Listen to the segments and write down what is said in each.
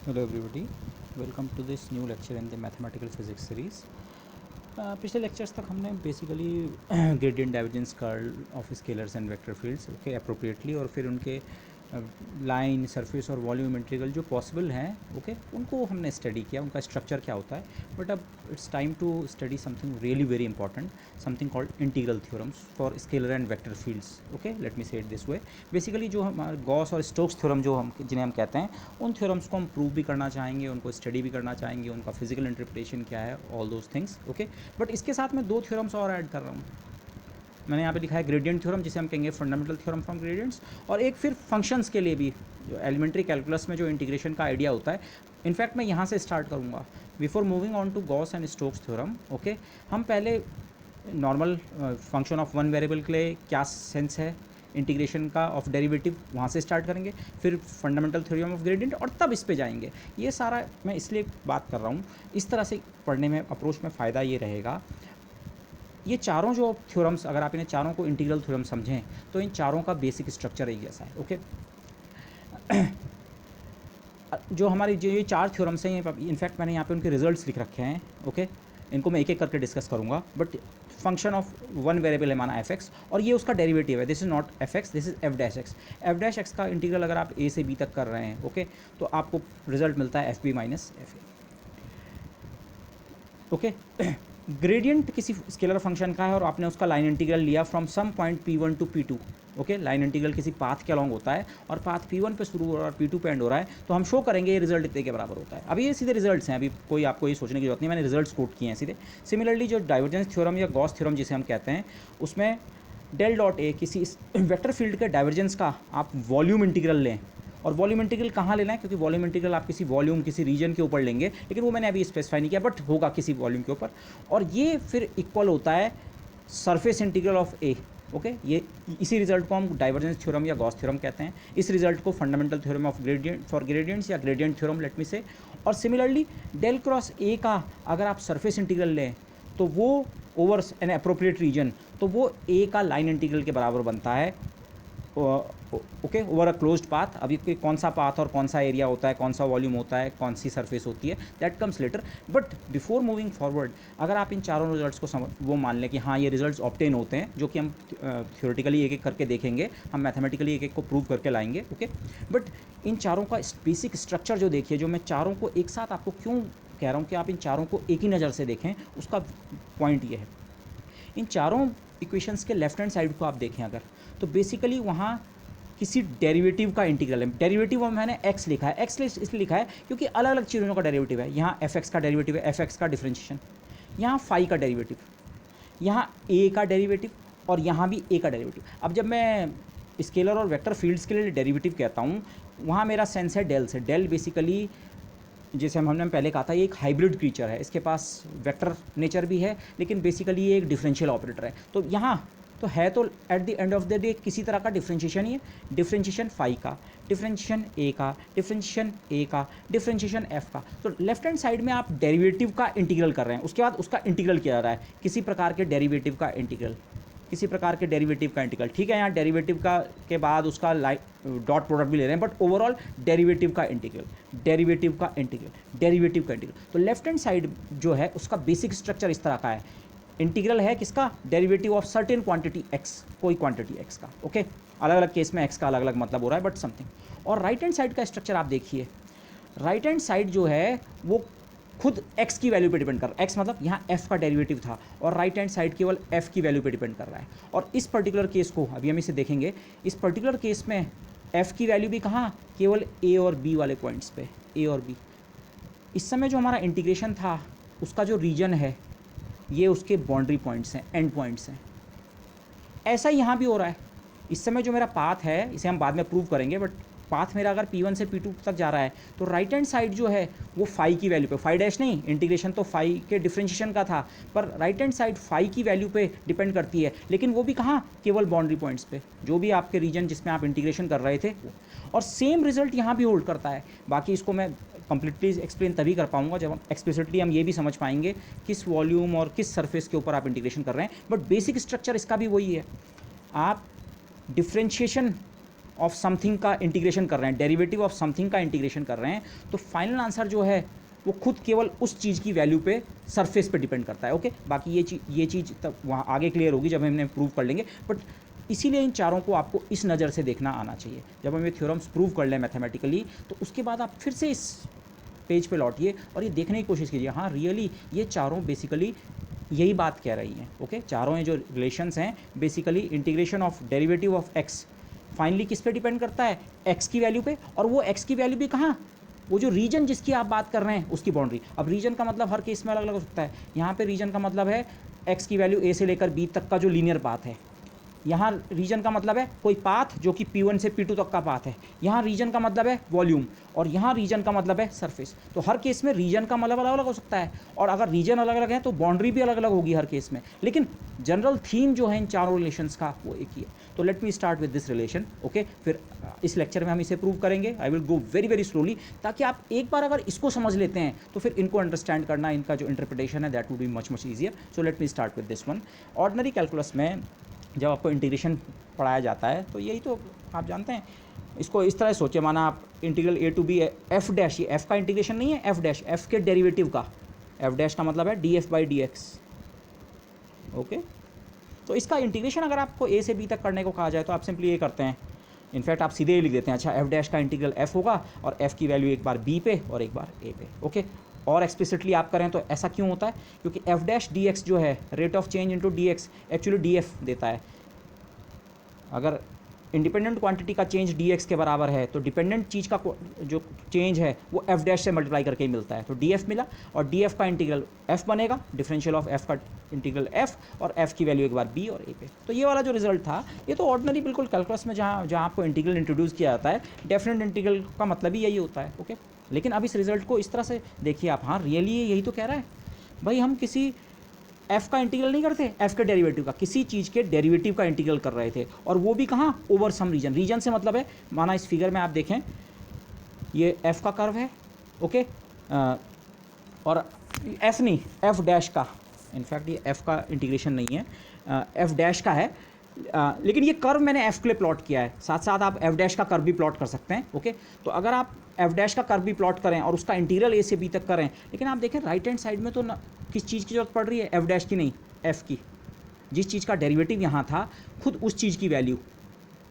Hello everybody, welcome to this new lecture in the mathematical physics series. पिछले lectures तक हमने basically gradient divergence curl of scalars and vector fields okay appropriately और फिर उनके line surface और volume integral जो possible हैं okay उनको हमने स्टडी किया, उनका स्ट्रक्चर क्या होता है. बट अब it's time to study something really very important, something called integral theorems for scalar and vector fields. Okay, let me say it this way. Basically जो हमारे गॉस और स्टोक्स थ्योरम जो हम जिन्हें हम कहते हैं, उन थ्योरम्स को हम प्रूव भी करना चाहेंगे, उनको स्टडी भी करना चाहेंगे, उनका फिजिकल इंटरप्रिटेशन क्या है, all those things. Okay, but इसके साथ मैं दो थ्योरम्स और ऐड कर रहा हूँ. मैंने यहाँ पे लिखा है ग्रेडियंट थ्योरम, जिसे हम कहेंगे फंडामेंटल थ्योरम फ्रॉम ग्रेडियंट्स, और एक फिर फंक्शंस के लिए भी जो एलिमेंट्री कैलकुलस में जो इंटीग्रेशन का आइडिया होता है. इनफैक्ट मैं यहाँ से स्टार्ट करूँगा before moving on to Gauss and Stokes theorem. Okay, हम पहले normal function of one variable के लिए क्या सेंस है इंटीग्रेशन का ऑफ डेरिवेटिव, वहाँ से स्टार्ट करेंगे, फिर फंडामेंटल थ्योरम ऑफ ग्रेडियंट, और तब इस पे जाएंगे. ये सारा मैं इसलिए बात कर रहा हूँ, इस तरह से पढ़ने में अप्रोच में फ़ायदा ये रहेगा. ये चारों जो थ्योरम्स, अगर आप इन्हें चारों को इंटीग्रल थ्योरम समझें तो इन चारों का बेसिक स्ट्रक्चर एक जैसा है. ओके, जो हमारी जो ये चार थ्योरम्स हैं, ये इनफैक्ट मैंने यहाँ पे उनके रिजल्ट्स लिख रखे हैं. ओके, इनको मैं एक एक करके डिस्कस करूँगा. But function of one variable है माना एफ एक्स, और ये उसका डेरिवेटिव है. This is not F x, this is F dash x. F dash x का इंटीग्रल अगर आप ए से बी तक कर रहे हैं ओके, तो आपको रिजल्ट मिलता है F B minus F A. Okay, gradient किसी स्केलर फंक्शन का है और आपने उसका लाइन इंटीग्रल लिया from some point P1 to P2. Okay, line integral किसी पाथ के अलॉन्ग होता है और पाथ P1 पे शुरू हो रहा है और P2 पे एंड हो रहा है, तो हम शो करेंगे ये रिजल्ट इतने के बराबर होता है. अभी ये सीधे रिजल्ट्स हैं, अभी कोई आपको ये सोचने की जरूरत नहीं, मैंने रिजल्ट्स कोट किए हैं सीधे. सिमिलरली जो डाइवर्जेंस थ्योरम या गॉस थ्योरम जिसे हम कहते हैं, उसमें डेल डॉट ए किसी वेक्टर फील्ड के डाइवर्जेंस का आप वॉल्यूम इंटीग्रल लें, और वॉल्यूम इंटीग्रल कहाँ लेना है, क्योंकि वॉल्यूम इंटीग्रल आप किसी वॉल्यूम किसी रीजन के ऊपर लेंगे, लेकिन वो मैंने अभी स्पेसिफाई नहीं किया, बट होगा किसी वॉल्यूम के ऊपर, और ये फिर इक्वल होता है surface integral of A. Okay, ये इसी रिजल्ट को हम डाइवर्जेंस थ्योरम या गॉस थ्योरम कहते हैं. इस रिजल्ट को fundamental theorem of gradient for gradients या ग्रेडियंट थ्योरम लेट मी से. और सिमिलरली डेल क्रॉस ए का अगर आप सरफेस इंटीग्रल लें तो वो ओवर एन अप्रोप्रिएट रीजन, तो वो ए का लाइन इंटीग्रल के बराबर बनता है. Okay, over a closed path. अभी कौन सा पाथ और कौन सा एरिया होता है, कौन सा वॉल्यूम होता है, कौन सी सरफेस होती है, that comes later. But before moving forward, अगर आप इन चारों रिजल्ट्स को वो मान लें कि हाँ ये रिजल्ट्स ऑब्टेन होते हैं, जो कि हम थ्योरेटिकली एक एक करके देखेंगे, हम मैथमेटिकली एक एक को प्रूव करके लाएंगे. ओके, बट इन चारों का बेसिक स्ट्रक्चर जो देखिए, जो मैं चारों को एक साथ आपको क्यों कह रहा हूँ कि आप इन चारों को एक ही नज़र से देखें, उसका पॉइंट ये है. इन चारों इक्वेशंस के लेफ्ट हैंड साइड को आप देखें अगर, तो बेसिकली वहाँ किसी डेरिवेटिव का इंटीग्रल है. डेरिवेटिव में मैंने x लिखा है, x इसलिए लिखा है क्योंकि अलग अलग चीज़ों का डेरिवेटिव है. यहाँ एफ एक्स का डेरिवेटिव है, एफ एक्स का डिफरेंशिएशन, यहाँ फाई का डेरिवेटिव, यहाँ a का डेरिवेटिव, और यहाँ भी a का डेरिवेटिव. अब जब मैं स्केलर और वेक्टर फील्ड्स के लिए डेरिवेटिव कहता हूँ, वहाँ मेरा सेंस है डेल से. डेल बेसिकली जैसे हमने पहले कहा था, ये एक हाइब्रिड क्रीचर है, इसके पास वेक्टर नेचर भी है, लेकिन बेसिकली ये एक डिफरेंशियल ऑपरेटर है. तो यहाँ तो है तो at the end of the day किसी तरह का डिफरेंशिएशन ही है. डिफरेंशिएशन फाई का, डिफरेंशिएशन ए का, डिफरेंशिएशन ए का, डिफरेंशिएशन एफ का. तो लेफ्ट हैंड साइड में आप डेरिवेटिव का इंटीग्रल कर रहे हैं, उसके बाद उसका इंटीग्रल किया जा रहा है, किसी प्रकार के डेरिवेटिव का इंटीग्रल, किसी प्रकार के डेरिवेटिव का इंटीग्रल. ठीक है, यहाँ डेरिवेटिव का के बाद उसका डॉट प्रोडक्ट भी ले रहे हैं, बट ओवरऑल डेरिवेटिव का इंटीग्रल, डेरिवेटिव का इंटीग्रल, डेरिवेटिव का इंटीग्रल. तो लेफ्ट हैंड साइड जो है उसका बेसिक स्ट्रक्चर इस तरह का है. इंटीग्रल है किसका, derivative of certain quantity x, कोई क्वांटिटी x का. ओके, अलग अलग केस में x का अलग अलग मतलब हो रहा है, बट समथिंग. और राइट हैंड साइड का स्ट्रक्चर आप देखिए, राइट हैंड साइड जो है वो खुद x की वैल्यू पे डिपेंड कर रहा है. x मतलब यहाँ f का डेरिवेटिव था, और राइट हैंड साइड केवल f की वैल्यू पे डिपेंड कर रहा है. और इस पर्टिकुलर केस को अभी हम इसे देखेंगे, इस पर्टिकुलर केस में f की वैल्यू भी कहाँ, केवल a और b वाले पॉइंट्स पे, a और b. इस समय जो हमारा इंटीग्रेशन था उसका जो रीजन है, ये उसके बाउंड्री पॉइंट्स हैं, एंड पॉइंट्स हैं. ऐसा ही यहाँ भी हो रहा है. इस समय जो मेरा पाथ है, इसे हम बाद में प्रूव करेंगे, बट पाथ मेरा अगर P1 से P2 तक जा रहा है, तो राइट हैंड साइड जो है वो फाई की वैल्यू पे, फाई डैश नहीं, इंटीग्रेशन तो फाई के डिफरेंशिएशन का था, पर राइट हैंड साइड फाई की वैल्यू पे डिपेंड करती है, लेकिन वो भी कहाँ, केवल बाउंड्री पॉइंट्स पे, जो भी आपके रीजन जिसमें आप इंटीग्रेशन कर रहे थे. और सेम रिजल्ट यहाँ भी होल्ड करता है. बाकी इसको मैं कंप्लीटली एक्सप्लेन तभी कर पाऊंगा जब हम एक्सप्लिसिटली हम ये भी समझ पाएंगे किस वॉल्यूम और किस सरफेस के ऊपर आप इंटीग्रेशन कर रहे हैं. बट बेसिक स्ट्रक्चर इसका भी वही है. आप डिफरेंशिएशन ऑफ समथिंग का इंटीग्रेशन कर रहे हैं, डेरिवेटिव ऑफ समथिंग का इंटीग्रेशन कर रहे हैं, तो फाइनल आंसर जो है वो खुद केवल उस चीज़ की वैल्यू पे, सरफेस पे डिपेंड करता है। ओके, बाकी ये चीज़ तब वहाँ आगे क्लियर होगी जब हमने प्रूव कर लेंगे, बट इसीलिए इन चारों को आपको इस नज़र से देखना आना चाहिए। जब हम ये थ्योरम्स प्रूव कर लें मैथमेटिकली, तो उसके बाद आप फिर से इस पेज पे लौटिए और ये देखने की कोशिश कीजिए, हाँ रियली ये चारों बेसिकली यही बात कह रही हैं। ओके, चारों जो रिलेशंस हैं basically integration of derivative of x finally किस पे डिपेंड करता है, एक्स की वैल्यू पे, और वो एक्स की वैल्यू भी कहाँ, वो जो रीजन जिसकी आप बात कर रहे हैं उसकी बाउंड्री। अब रीजन का मतलब हर केस में अलग अलग हो सकता है। यहाँ पे रीजन का मतलब है एक्स की वैल्यू ए से लेकर बी तक का जो लीनियर पाथ है। यहाँ रीजन का मतलब है कोई पाथ जो कि P1 से P2 तक का पाथ है। यहाँ रीजन का मतलब है वॉल्यूम, और यहाँ रीजन का मतलब है सरफेस। तो हर केस में रीजन का मतलब अलग अलग हो सकता है, और अगर रीजन अलग अलग है तो बाउंड्री भी अलग अलग होगी हर केस में, लेकिन जनरल थीम जो है इन चारों रिलेशंस का वो एक ही है। तो let me start with this relation. Okay, फिर इस लेक्चर में हम इसे प्रूव करेंगे। I will go very very slowly, ताकि आप एक बार अगर इसको समझ लेते हैं तो फिर इनको अंडरस्टैंड करना, इनका जो इंटरप्रिटेशन है that would be much easier. So let me start with this one. Ordinary calculus में जब आपको इंटीग्रेशन पढ़ाया जाता है तो यही तो आप जानते हैं, इसको इस तरह सोचिए, माना आप integral A to B F dash, ये एफ का इंटीग्रेशन नहीं है, एफ डैश एफ के डेरिवेटिव का, एफ डैश का मतलब है D F by D X. Okay, तो इसका इंटीग्रेशन अगर आपको ए से बी तक करने को कहा जाए तो आप सिंपली ये करते हैं, इनफैक्ट आप सीधे ही लिख देते हैं, अच्छा एफ डैश का इंटीग्रल एफ होगा और एफ की वैल्यू एक बार बी पे और एक बार ए पे। ओके, और एक्सप्लिसिटली आप करें तो ऐसा क्यों होता है, क्योंकि एफ डैश डी एक्स जो है rate of change into D x actually D F देता है। अगर इंडिपेंडेंट क्वांटिटी का चेंज डी एक्स के बराबर है तो डिपेंडेंट चीज़ का जो चेंज है वो एफ डैश से मल्टीप्लाई करके ही मिलता है, तो डी एफ मिला, और डी एफ का इंटीग्रल एफ बनेगा, डिफरेंशियल ऑफ एफ का इंटीग्रल एफ, और एफ की वैल्यू एक बार बी और ए पे। तो ये वाला जो रिजल्ट था ये तो ऑर्डिनरी बिल्कुल कैलकुलस में जहाँ आपको इंटीग्रल इंट्रोड्यूस किया जाता है, डेफिनेट इंटीग्रल का मतलब ही यही होता है। ओके, लेकिन अब इस रिजल्ट को इस तरह से देखिए आप, हाँ रियली यही तो कह रहा है भाई, हम किसी एफ का इंटीग्रल नहीं करते, एफ के डेरिवेटिव का, किसी चीज़ के डेरिवेटिव का इंटीग्रल कर रहे थे, और वो भी कहाँ, ओवर सम रीजन। रीजन से मतलब है, माना इस फिगर में आप देखें ये एफ का कर्व है। ओके, और एफ नहीं, एफ डैश का, इनफैक्ट ये एफ का इंटीग्रेशन नहीं है, एफ डैश का है, लेकिन ये कर्व मैंने एफ के लिए प्लॉट किया है, साथ साथ आप एफ डैश का कर्व भी प्लॉट कर सकते हैं। ओके, तो अगर आप एफ डैश का कर्व भी प्लॉट करें और उसका इंटीग्रल ए से बी तक करें, लेकिन आप देखें राइट हैंड साइड में तो किस चीज़ की जरूरत पड़ रही है, एफ डैश की नहीं, एफ की। जिस चीज़ का डेरिवेटिव यहाँ था खुद उस चीज़ की वैल्यू,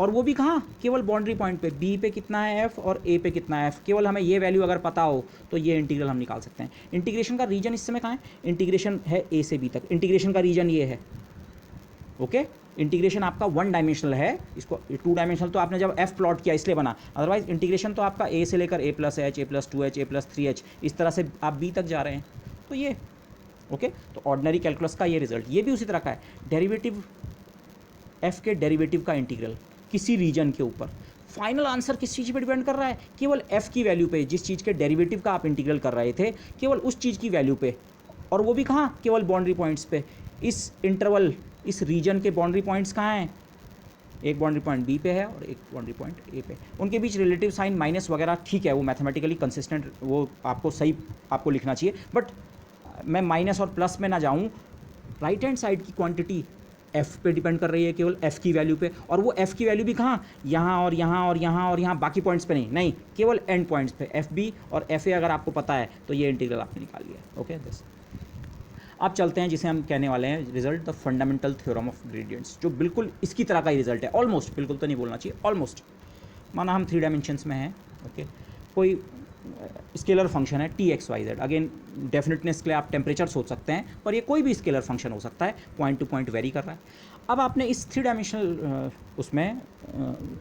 और वो भी कहाँ, केवल बाउंड्री पॉइंट पे, बी पे कितना है एफ और ए पे कितना है एफ, केवल हमें ये वैल्यू अगर पता हो तो ये इंटीग्रल हम निकाल सकते हैं। इंटीग्रेशन का रीजन इस समय कहाँ है, इंटीग्रेशन है ए से बी तक, इंटीग्रेशन का रीजन ये है। ओके, इंटीग्रेशन आपका वन डायमेंशनल है, इसको टू डायमेंशनल तो आपने जब एफ प्लॉट किया इसलिए बना, अदरवाइज इंटीग्रेशन तो आपका ए से लेकर ए प्लस एच, ए प्लस 2h, ए प्लस 3h, इस तरह से आप बी तक जा रहे हैं। तो ये ओके, तो ऑर्डिनरी कैलकुलस का ये रिजल्ट, ये भी उसी तरह का है, डेरिवेटिव एफ के डेरिवेटिव का इंटीग्रल किसी रीजन के ऊपर, फाइनल आंसर किस चीज़ पे डिपेंड कर रहा है, केवल एफ की वैल्यू पे, जिस चीज़ के डेरिवेटिव का आप इंटीग्रल कर रहे थे केवल उस चीज़ की वैल्यू पे, और वो भी कहाँ, केवल बाउंड्री पॉइंट्स पे। इस इंटरवल, इस रीजन के बाउंड्री पॉइंट्स कहाँ हैं, एक बाउंड्री पॉइंट बी पे है और एक बाउंड्री पॉइंट ए पे, उनके बीच रिलेटिव साइन माइनस वगैरह ठीक है, वो मैथमेटिकली कंसिस्टेंट, वो आपको सही आपको लिखना चाहिए, बट मैं माइनस और प्लस में ना जाऊँ। राइट हैंड साइड की क्वांटिटी एफ पे डिपेंड कर रही है, केवल एफ की वैल्यू पे, और वो एफ की वैल्यू भी कहाँ, यहाँ और यहाँ और यहाँ और यहाँ, बाकी पॉइंट्स पे नहीं, केवल एंड पॉइंट्स पे, एफ बी और एफ ए अगर आपको पता है तो ये इंटीग्रल आपने निकाल लिया। ओके, दिस अब चलते हैं जिसे हम कहने वाले हैं result the fundamental theorem of gradients, जो बिल्कुल इसकी तरह का ही रिजल्ट है, ऑलमोस्ट, बिल्कुल तो नहीं बोलना चाहिए, ऑलमोस्ट। माना हम 3 डायमेंशंस में हैं। ओके, कोई स्केलर फंक्शन है T X Y Z, again definiteness के लिए आप टेम्परेचर सोच सकते हैं, पर ये कोई भी स्केलर फंक्शन हो सकता है, पॉइंट टू पॉइंट वेरी कर रहा है। अब आपने इस 3 डायमेंशनल उसमें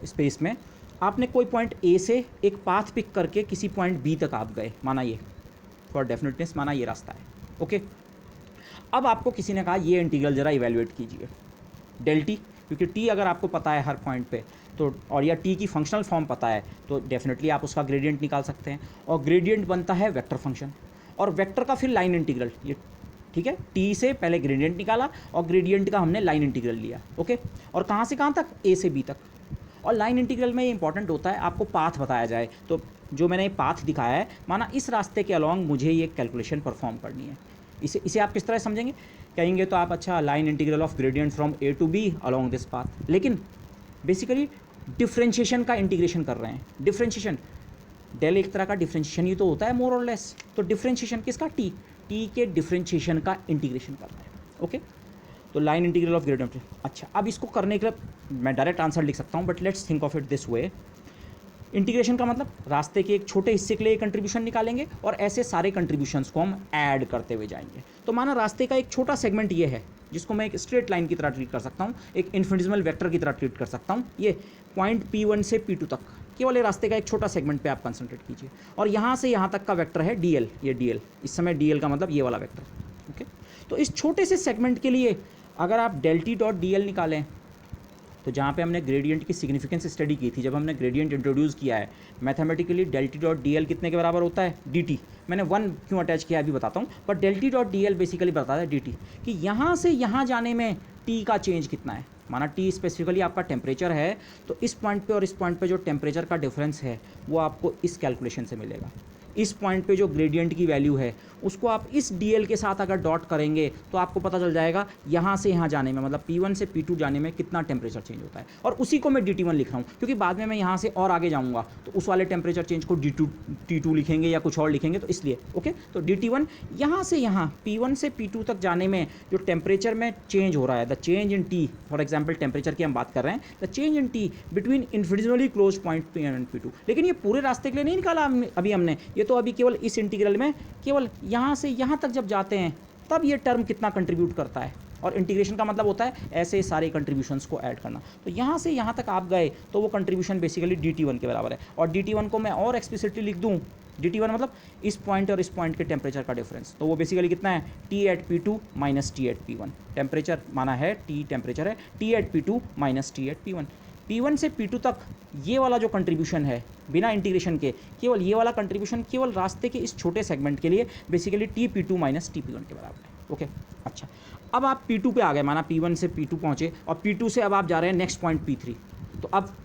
स्पेस में आपने कोई पॉइंट ए से एक पाथ पिक करके किसी पॉइंट बी तक आप गए, माना ये, फॉर डेफिनेटनेस माना ये रास्ता है। ओके, अब आपको किसी ने कहा ये इंटीग्रल ज़रा इवेल्युएट कीजिए, डेल टी, क्योंकि टी अगर आपको पता है हर पॉइंट पे तो, और या टी की फंक्शनल फॉर्म पता है तो डेफिनेटली आप उसका ग्रेडियंट निकाल सकते हैं, और ग्रेडियंट बनता है वेक्टर फंक्शन, और वेक्टर का फिर लाइन इंटीग्रल, ये ठीक है, टी से पहले ग्रेडियंट निकाला और ग्रेडियंट का हमने लाइन इंटीग्रल लिया। ओके, और कहाँ से कहाँ तक, ए से बी तक, और लाइन इंटीग्रल में ये इंपॉर्टेंट होता है आपको पाथ बताया जाए, तो जो मैंने पाथ दिखाया है, माना इस रास्ते के अलॉन्ग मुझे ये कैलकुलेशन परफॉर्म करनी है, इसे आप किस तरह समझेंगे, कहेंगे तो आप अच्छा line integral of gradient from A to B along this path, लेकिन बेसिकली डिफ्रेंशिएशन का इंटीग्रेशन कर रहे हैं। डिफ्रेंशिएशन, डेल एक तरह का डिफ्रेंशिएशन ही तो होता है मोर और लेस। तो डिफ्रेंशिएशन किसका, टी के डिफ्रेंशिएशन का इंटीग्रेशन कर रहे हैं। ओके, तो लाइन इंटीग्रल ऑफ ग्रेडियंट। अच्छा, अब इसको करने के लिए मैं डायरेक्ट आंसर लिख सकता हूँ, but let's think of it this way. Integration का मतलब रास्ते के एक छोटे हिस्से के लिए कंट्रीब्यूशन निकालेंगे और ऐसे सारे कंट्रीब्यूशंस को हम ऐड करते हुए जाएंगे। तो माना रास्ते का एक छोटा सेगमेंट ये है, जिसको मैं एक स्ट्रेट लाइन की तरह ट्रीट कर सकता हूँ, एक इन्फिनिटेसिमल वेक्टर की तरह ट्रीट कर सकता हूँ। ये पॉइंट P1 से P2 तक केवल ये रास्ते का एक छोटा सेगमेंट पे आप कंसंट्रेट कीजिए, और यहाँ से यहाँ तक का वेक्टर है DL। ये DL, इस समय DL का मतलब ये वाला वेक्टर। ओके, तो इस छोटे से सेगमेंट के लिए अगर आप डेल टी डॉट DL निकालें, तो जहाँ पे हमने ग्रेडियंट की सिग्निफिकेंस स्टडी की थी, जब हमने ग्रेडियंट इंट्रोड्यूस किया है mathematically, del T dot DL कितने के बराबर होता है, DT। मैंने 1 क्यों अटैच किया अभी बताता हूँ, पर del T dot DL basically बताता है DT कि यहाँ से यहाँ जाने में T का चेंज कितना है। माना T स्पेसिफिकली आपका टेम्परेचर है, तो इस पॉइंट पे और इस पॉइंट पे जो टेम्परेचर का डिफरेंस है वो आपको इस कैलकुलेशन से मिलेगा। इस पॉइंट पे जो ग्रेडियंट की वैल्यू है उसको आप इस DL के साथ अगर डॉट करेंगे तो आपको पता चल जाएगा यहाँ से यहाँ जाने में, मतलब P1 से P2 जाने में कितना टेम्परेचर चेंज होता है। और उसी को मैं DT1 लिख रहा हूँ, क्योंकि बाद में मैं यहाँ से और आगे जाऊँगा तो उस वाले टेम्परेचर चेंज को T2 लिखेंगे या कुछ और लिखेंगे, तो इसलिए ओके। तो DT1 यहाँ से यहाँ P1 से P2 तक जाने में जो टेम्परेचर में चेंज हो रहा है, the change in T, for example temperature की हम बात कर रहे हैं, the change in T between infinitesimally close point P1 and P2। लेकिन ये पूरे रास्ते के लिए नहीं निकाला अभी हमने, ये तो अभी केवल इस इंटीग्रल में केवल यहाँ से यहाँ तक जब जाते हैं तब ये टर्म कितना कंट्रीब्यूट करता है। और इंटीग्रेशन का मतलब होता है ऐसे सारे कंट्रीब्यूशंस को ऐड करना। तो यहाँ से यहाँ तक आप गए तो वो कंट्रीब्यूशन बेसिकली DT1 के बराबर है। और DT1 को मैं और एक्सप्लिसिटली लिख दूँ, DT1 मतलब इस पॉइंट और इस पॉइंट के टेम्परेचर का डिफरेंस, तो वो बेसिकली कितना है, T at P2 minus T at P1। Temperature माना है T टेम्परेचर है, T at P2 minus T at P1। P1 से P2 तक ये वाला जो कंट्रीब्यूशन है बिना इंटीग्रेशन के, केवल ये वाला कंट्रीब्यूशन केवल रास्ते के इस छोटे सेगमेंट के लिए बेसिकली TP2 माइनस TP1 के बराबर है। ओके, अच्छा, अब आप P2 पे आ गए, माना P1 से P2 पहुँचे और P2 से अब आप जा रहे हैं नेक्स्ट पॉइंट P3। तो अब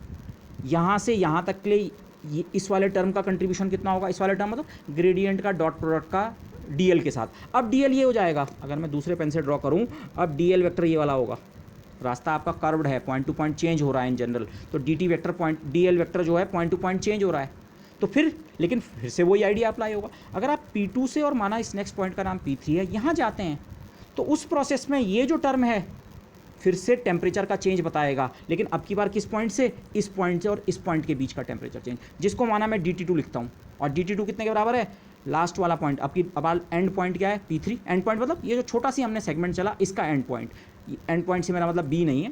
यहाँ से यहाँ तक के लिए ये इस वाले टर्म का कंट्रीब्यूशन कितना होगा, इस वाले टर्म मतलब ग्रेडियंट का डॉट प्रोडक्ट का DL के साथ। अब DL ये हो जाएगा, अगर मैं दूसरे पेन से ड्रॉ करूँ, अब DL वेक्टर ये वाला होगा। रास्ता आपका कर्व्ड है, पॉइंट टू पॉइंट चेंज हो रहा है इन जनरल, तो DT vector point DL vector जो है पॉइंट टू पॉइंट चेंज हो रहा है। तो फिर लेकिन फिर से वही आइडिया अप्लाई होगा। अगर आप P2 से, और माना इस नेक्स्ट पॉइंट का नाम P3 है, यहाँ जाते हैं तो उस प्रोसेस में ये जो टर्म है फिर से टेम्परेचर का चेंज बताएगा, लेकिन अब की बार किस पॉइंट से, इस पॉइंट से और इस पॉइंट के बीच का टेम्परेचर चेंज, जिसको माना मैं DT2 लिखता हूँ। और DT2 कितने के बराबर है, लास्ट वाला पॉइंट। अब एंड पॉइंट क्या है, P3। एंड पॉइंट मतलब ये जो छोटा सी हमने सेगमेंट चला इसका एंड पॉइंट। एंड पॉइंट से मेरा मतलब B नहीं है,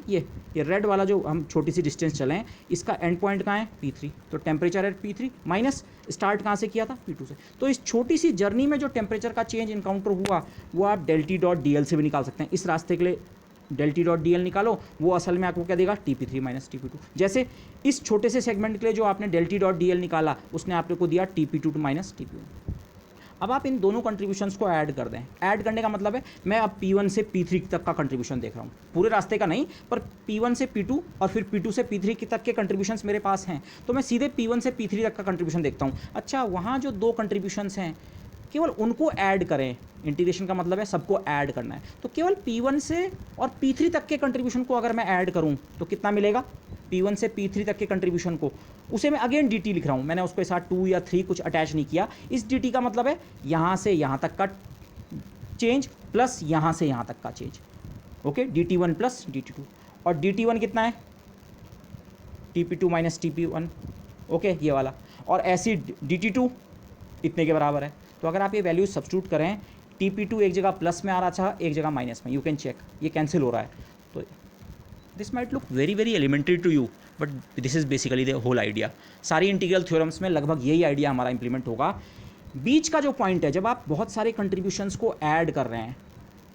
ये रेड वाला जो हम छोटी सी डिस्टेंस चले हैं इसका एंड पॉइंट कहाँ है, P3। तो टेम्परेचर है P3 माइनस स्टार्ट कहाँ से किया था, P2 से। तो इस छोटी सी जर्नी में जो टेम्परेचर का चेंज इनकाउंटर हुआ वो आप डेल टी डॉट DL से भी निकाल सकते हैं। इस रास्ते के लिए डेल टी डॉट DL निकालो, वो असल में आपको क्या देगा, TP3 माइनस TP2। जैसे इस छोटे से सेगमेंट के लिए जो आपने डेल टी डॉट DL निकाला उसने आपको दिया TP2 माइनस TP1। अब आप इन दोनों कंट्रीब्यूशंस को ऐड कर दें। ऐड करने का मतलब है मैं अब P1 से P3 तक का कंट्रीब्यूशन देख रहा हूँ, पूरे रास्ते का नहीं, पर P1 से P2 और फिर P2 से P3 तक के कंट्रीब्यूशंस मेरे पास हैं, तो मैं सीधे P1 से P3 तक का कंट्रीब्यूशन देखता हूँ। अच्छा, वहाँ जो दो कंट्रीब्यूशंस हैं केवल उनको ऐड करें। इंटीग्रेशन का मतलब है सबको ऐड करना है, तो केवल P1 से और P3 तक के कंट्रीब्यूशन को अगर मैं ऐड करूं तो कितना मिलेगा, P1 से P3 तक के कंट्रीब्यूशन को, उसे मैं अगेन DT लिख रहा हूं। मैंने उसके साथ 2 या 3 कुछ अटैच नहीं किया। इस DT का मतलब है यहाँ से यहाँ तक का चेंज प्लस यहाँ से यहाँ तक का change. Okay, DT1 plus DT2। और DT1 कितना है, TP2 माइनस TP1। ओके, ये वाला। और ऐसी DT2 इतने के बराबर है। तो अगर आप ये वैल्यू सब्स्टिट्यूट करें, TP2 एक जगह प्लस में आ रहा था, एक जगह माइनस में, यू कैन चेक, ये कैंसिल हो रहा है। तो this might look very very elementary to you, but this is basically the whole idea. सारी इंटीग्रल थ्योरम्स में लगभग यही आइडिया हमारा इंप्लीमेंट होगा। बीच का जो पॉइंट है, जब आप बहुत सारे कंट्रीब्यूशंस को ऐड कर रहे हैं,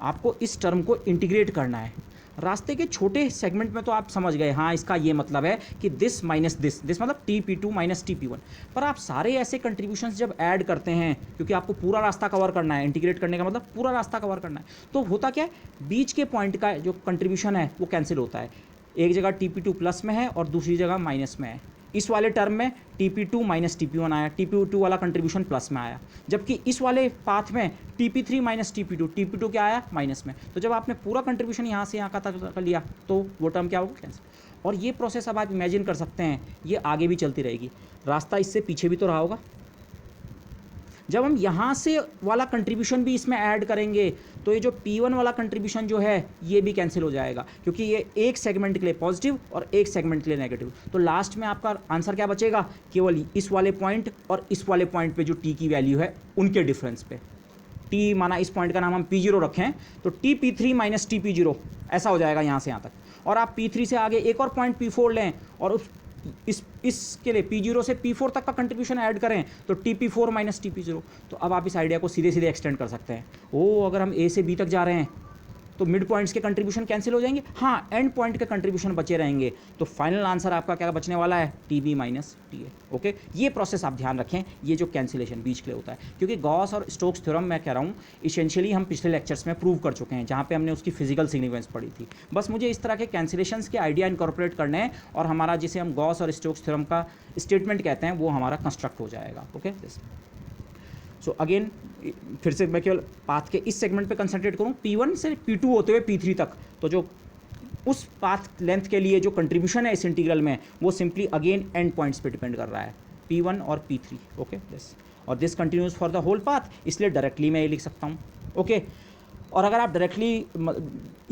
आपको इस टर्म को इंटीग्रेट करना है। रास्ते के छोटे सेगमेंट में तो आप समझ गए, हाँ इसका ये मतलब है कि दिस माइनस दिस मतलब TP2 माइनस TP1। पर आप सारे ऐसे कंट्रीब्यूशंस जब ऐड करते हैं, क्योंकि आपको पूरा रास्ता कवर करना है, इंटीग्रेट करने का मतलब पूरा रास्ता कवर करना है, तो होता क्या है, बीच के पॉइंट का जो कंट्रीब्यूशन है वो कैंसिल होता है। एक जगह TP2 प्लस में है और दूसरी जगह माइनस में है। इस वाले टर्म में TP2 माइनस TP1 आया, TP2 वाला कंट्रीब्यूशन प्लस में आया, जबकि इस वाले पाथ में TP3 माइनस TP2 क्या आया, माइनस में। तो जब आपने पूरा कंट्रीब्यूशन यहाँ से यहाँ का तक कर लिया तो वो टर्म क्या होगा, कैंसिल। और ये प्रोसेस अब आप इमेजिन कर सकते हैं ये आगे भी चलती रहेगी, रास्ता इससे पीछे भी तो रहा होगा। जब हम यहाँ से वाला कंट्रीब्यूशन भी इसमें ऐड करेंगे तो ये जो P1 वाला कंट्रीब्यूशन जो है ये भी कैंसिल हो जाएगा, क्योंकि ये एक सेगमेंट के लिए पॉजिटिव और एक सेगमेंट के लिए नेगेटिव। तो लास्ट में आपका आंसर क्या बचेगा, केवल इस वाले पॉइंट और इस वाले पॉइंट पे जो T की वैल्यू है उनके डिफरेंस पे। T माना इस पॉइंट का नाम हम P0 रखें तो TP3 माइनस TP0 ऐसा हो जाएगा यहाँ से यहाँ तक। और आप P3 से आगे एक और पॉइंट P4 लें और उस इसके लिए P0 से P4 तक का कंट्रीब्यूशन ऐड करें तो TP4 माइनस TP0। तो अब आप इस आइडिया को सीधे सीधे एक्सटेंड कर सकते हैं। अगर हम A से B तक जा रहे हैं तो मिड पॉइंट्स के कंट्रीब्यूशन कैंसिल हो जाएंगे, हाँ एंड पॉइंट के कंट्रीब्यूशन बचे रहेंगे। तो फाइनल आंसर आपका क्या बचने वाला है, TB माइनस TA। ओके, ये प्रोसेस आप ध्यान रखें, ये जो कैंसिलेशन बीच के लिए होता है, क्योंकि गॉस और स्टोक्स थ्योरम मैं कह रहा हूँ इसेंशियली हम पिछले लेक्चर्स में प्रूव कर चुके हैं, जहाँ पे हमने उसकी फिजिकल सिग्निफिकेंस पढ़ी थी। बस मुझे इस तरह के कैंसिलेशंस के आइडिया इनकॉर्पोरेट करने हैं और हमारा जिसे हम गॉस और स्टोक्स थ्योरम का स्टेटमेंट कहते हैं वो हमारा कंस्ट्रक्ट हो जाएगा। ओके, सो अगेन फिर से मैं केवल पाथ के इस सेगमेंट पे कंसंट्रेट करूँ, P1 से P2 होते हुए P3 तक, तो जो उस पाथ लेंथ के लिए जो कंट्रीब्यूशन है इस इंटीग्रल में वो सिंपली अगेन एंड पॉइंट्स पे डिपेंड कर रहा है, P1 और P3। ओके दिस, और this continues for the whole path, इसलिए डायरेक्टली मैं ये लिख सकता हूँ। ओके, और अगर आप डायरेक्टली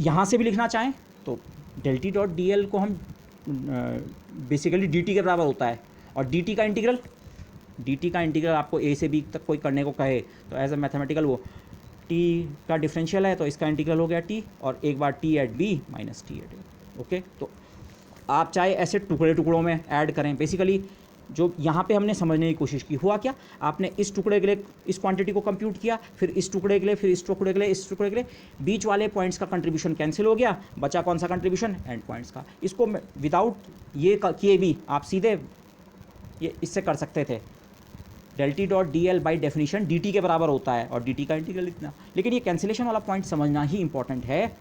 यहाँ से भी लिखना चाहें तो del t dot D L को हम बेसिकली डी टी के बराबर होता है, और डी टी का इंटीग्रल आपको ए से बी तक कोई करने को कहे तो एज अ मैथमेटिकल वो टी का डिफरेंशियल है तो इसका इंटीग्रल हो गया टी, और एक बार T at B minus T at A. Okay, तो आप चाहे ऐसे टुकड़े टुकड़ों में ऐड करें, बेसिकली जो यहाँ पे हमने समझने की कोशिश की, हुआ क्या, आपने इस टुकड़े के लिए इस क्वांटिटी को कंप्यूट किया, फिर इस टुकड़े के लिए, फिर इस टुकड़े के लिए, इस टुकड़े के लिए, बीच वाले पॉइंट्स का कंट्रीब्यूशन कैंसिल हो गया, बचा कौन सा कंट्रीब्यूशन, एंड पॉइंट्स का। इसको विदाउट ये किए भी आप सीधे ये इससे कर सकते थे, del t dot D L by definition D T के बराबर होता है और डी टी का इंटीग्रल इतना। लेकिन ये कैंसिलेशन वाला पॉइंट समझना ही इंपॉर्टेंट है।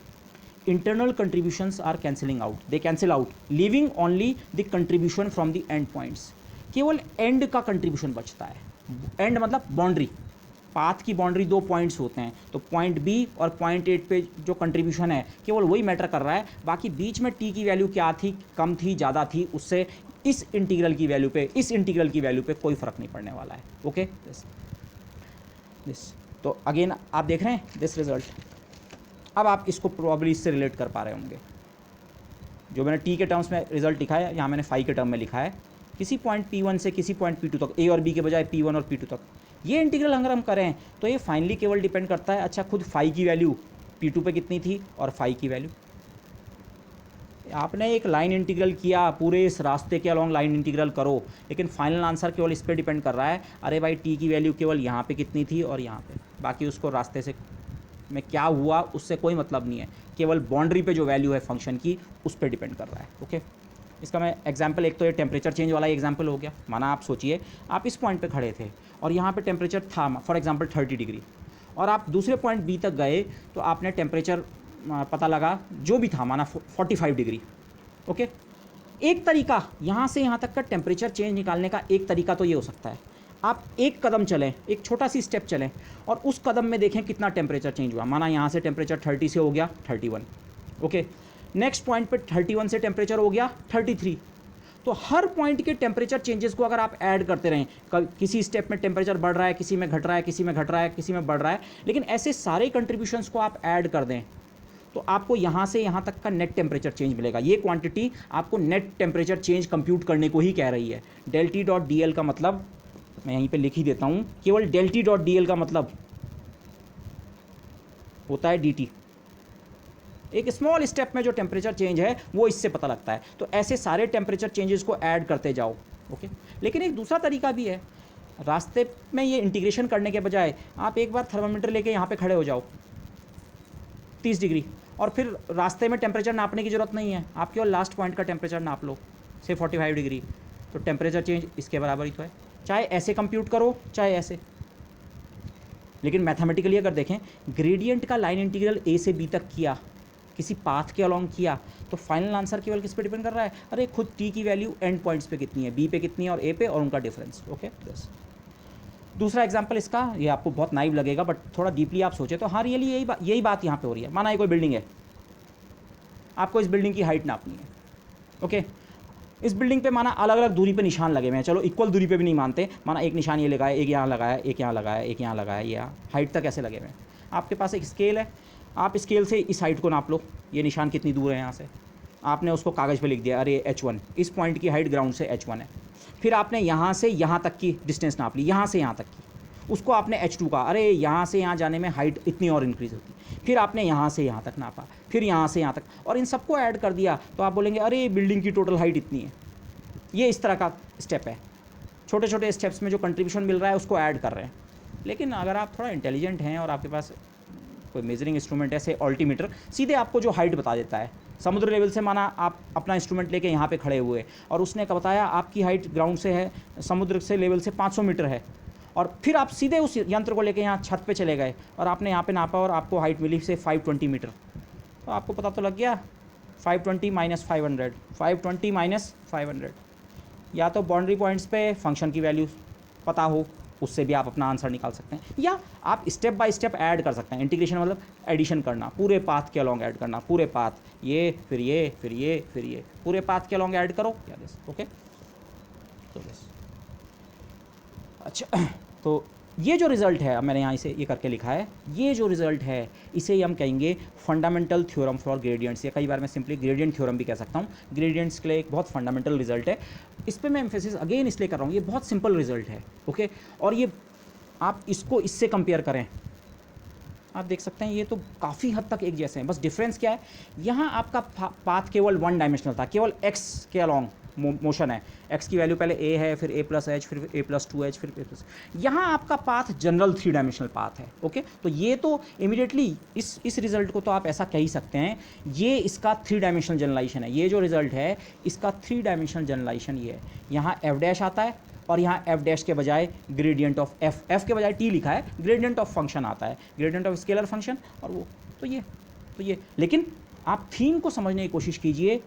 Internal contributions are cancelling out, they cancel out, leaving only the contribution from the end points. केवल एंड का कंट्रीब्यूशन बचता है। एंड मतलब बाउंड्री, पाथ की बाउंड्री दो पॉइंट्स होते हैं, तो पॉइंट बी और पॉइंट 8 पे जो कंट्रीब्यूशन है केवल वही मैटर कर रहा है। बाकी बीच में टी की वैल्यू क्या थी, कम थी, ज़्यादा थी, उससे इस इंटीग्रल की वैल्यू पे कोई फ़र्क नहीं पड़ने वाला है। ओके दिस, तो अगेन आप देख रहे हैं दिस रिजल्ट। अब आप इसको प्रोबेबली इससे रिलेट कर पा रहे होंगे। जो मैंने टी के टर्म्स में रिजल्ट लिखा है, यहाँ मैंने फाई के टर्म में लिखा है, किसी पॉइंट P1 से किसी पॉइंट P2 तक, ए और बी के बजाय P1 और P2 तक, ये इंटीग्रल अगर हम करें तो ये फाइनली केवल डिपेंड करता है, अच्छा खुद फाई की वैल्यू P2 पे कितनी थी और फाई की वैल्यू। आपने एक लाइन इंटीग्रल किया, पूरे इस रास्ते के अलॉन्ग लाइन इंटीग्रल करो, लेकिन फाइनल आंसर केवल इस पर डिपेंड कर रहा है, अरे भाई टी की वैल्यू केवल यहाँ पे कितनी थी और यहाँ पे, बाकी उसको रास्ते से में क्या हुआ उससे कोई मतलब नहीं है, केवल बाउंड्री पे जो वैल्यू है फंक्शन की उस पर डिपेंड कर रहा है। ओके, इसका मैं एग्जांपल, एक तो ये टेम्परेचर चेंज वाला एग्जांपल हो गया। माना आप सोचिए आप इस पॉइंट पे खड़े थे और यहाँ पे टेम्परेचर था फॉर एग्जांपल 30 डिग्री, और आप दूसरे पॉइंट बी तक गए तो आपने टेम्परेचर पता लगा जो भी था, माना 45 डिग्री। ओके, एक तरीका यहाँ से यहाँ तक का टेम्परेचर चेंज निकालने का एक तरीका तो ये हो सकता है, आप एक कदम चलें, एक छोटा सी स्टेप चलें और उस कदम में देखें कितना टेम्परेचर चेंज हुआ। माना यहाँ से टेम्परेचर 30 से हो गया 31। ओके, नेक्स्ट पॉइंट पे 31 से टेम्परेचर हो गया 33। तो हर पॉइंट के टेम्परेचर चेंजेस को अगर आप ऐड करते रहें, किसी स्टेप में टेम्परेचर बढ़ रहा है, किसी में घट रहा है, किसी में घट रहा है, किसी में बढ़ रहा है, लेकिन ऐसे सारे कंट्रीब्यूशंस को आप ऐड कर दें तो आपको यहाँ से यहाँ तक का नेट टेम्परेचर चेंज मिलेगा। ये क्वांटिटी आपको नेट टेम्परेचर चेंज कंप्यूट करने को ही कह रही है। del t dot D L का मतलब मैं यहीं पे लिख ही देता हूँ, केवल del t dot D L का मतलब होता है dt। एक स्मॉल स्टेप में जो टेम्परेचर चेंज है वो इससे पता लगता है। तो ऐसे सारे टेम्परेचर चेंजेस को ऐड करते जाओ। ओके, लेकिन एक दूसरा तरीका भी है, रास्ते में ये इंटीग्रेशन करने के बजाय आप एक बार थर्मामीटर लेके यहाँ पे खड़े हो जाओ 30 डिग्री, और फिर रास्ते में टेम्परेचर नापने की ज़रूरत नहीं है, आप केवल लास्ट पॉइंट का टेम्परेचर नाप लो, से 45 डिग्री, तो टेम्परेचर चेंज इसके बराबर ही तो है। चाहे ऐसे कंप्यूट करो चाहे ऐसे, लेकिन मैथमेटिकली अगर देखें, ग्रेडियंट का लाइन इंटीग्रल ए से बी तक किया, किसी पाथ के अलॉन्ग किया, तो फाइनल आंसर केवल किस पे डिपेंड कर रहा है, अरे खुद टी की वैल्यू एंड पॉइंट्स पे कितनी है, बी पे कितनी है और ए पे, और उनका डिफरेंस। ओके, बस दूसरा एग्जांपल इसका, ये आपको बहुत नाइव लगेगा बट थोड़ा डीपली आप सोचे तो हाँ रियली यही बात यहाँ पे हो रही है। माना ये कोई बिल्डिंग है, आपको इस बिल्डिंग की हाइट नापनी है, ओके। इस बिल्डिंग पे माना अलग अलग दूरी पे निशान लगे हुए हैं, चलो इक्वल दूरी पे भी नहीं मानते, माना एक निशान ये लगाया, एक यहाँ लगाया, एक यहाँ लगाया, एक यहाँ लगाया, ये हाइट तक ऐसे लगे हुए हैं। आपके पास एक स्केल है, आप स्केल से इस हाइट को नाप लो, ये निशान कितनी दूर है यहाँ से, आपने उसको कागज़ पे लिख दिया, अरे h1, इस पॉइंट की हाइट ग्राउंड से h1 है। फिर आपने यहाँ से यहाँ तक की डिस्टेंस नाप ली, यहाँ से यहाँ तक की, उसको आपने h2 का, अरे यहाँ से यहाँ जाने में हाइट इतनी और इंक्रीज़ होती। फिर आपने यहाँ से यहाँ तक नापा, फिर यहाँ से यहाँ तक, और इन सबको ऐड कर दिया तो आप बोलेंगे अरे बिल्डिंग की टोटल हाइट इतनी है। ये इस तरह का स्टेप है, छोटे छोटे स्टेप्स में जो कंट्रीब्यूशन मिल रहा है उसको ऐड कर रहे हैं। लेकिन अगर आप थोड़ा इंटेलिजेंट हैं और आपके पास कोई मेजरिंग इंस्ट्रूमेंट ऐसे अल्टीमीटर, सीधे आपको जो हाइट बता देता है समुद्र लेवल से, माना आप अपना इंस्ट्रूमेंट लेके यहाँ पे खड़े हुए और उसने का बताया आपकी हाइट ग्राउंड से है, समुद्र से लेवल से 500 मीटर है, और फिर आप सीधे उस यंत्र को लेके यहाँ छत पे चले गए और आपने यहाँ पे नापा और आपको हाइट मिली से 520 मीटर, तो आपको पता तो लग गया 520 माइनस 500, 520 माइनस 500। या तो बाउंड्री पॉइंट्स पे फंक्शन की वैल्यू पता हो, उससे भी आप अपना आंसर निकाल सकते हैं, या आप स्टेप बाय स्टेप ऐड कर सकते हैं। इंटीग्रेशन मतलब एडिशन करना, पूरे पाथ के अलॉन्ग ऐड करना, पूरे पाथ, ये फिर ये फिर ये फिर ये, पूरे पाथ के अलॉन्ग ऐड करो, या दिस, ओके। तो दिस, अच्छा, तो ये जो रिज़ल्ट है, मैंने यहाँ इसे ये करके लिखा है, ये जो रिज़ल्ट है इसे ही हम कहेंगे फंडामेंटल थ्योरम फॉर ग्रेडियंट्स, या कई बार मैं सिंपली ग्रेडियंट थ्योरम भी कह सकता हूँ। ग्रेडियंट्स के लिए एक बहुत फंडामेंटल रिजल्ट है, इस पर मैं एम्फेसिस अगेन इसलिए कर रहा हूँ, ये बहुत सिंपल रिजल्ट है, ओके। और ये आप इसको इससे कंपेयर करें, आप देख सकते हैं ये तो काफ़ी हद तक एक जैसे हैं, बस डिफरेंस क्या है, यहाँ आपका पाथ केवल वन डायमेंशनल था, केवल एक्स के अलॉन्ग मोशन है, एक्स की वैल्यू पहले ए है, फिर a प्लस एच, फिर a प्लस 2h, फिर a प्लस, यहाँ आपका पाथ जनरल 3 डायमेंशनल पाथ है, ओके। तो ये तो इमीडिएटली इस रिजल्ट को तो आप ऐसा कह ही सकते हैं, ये इसका 3 डायमेंशनल जनरलाइजेशन है। ये जो रिजल्ट है इसका 3 डायमेंशनल जनरलाइजेशन ये है, यहाँ एफ डैश आता है और यहाँ एफ डैश के बजाय ग्रेडियंट ऑफ एफ के बजाय टी लिखा है, ग्रेडियंट ऑफ फंक्शन आता है, ग्रेडियंट ऑफ स्केलर फंक्शन, और वो तो ये लेकिन आप थीम को समझने की कोशिश कीजिए,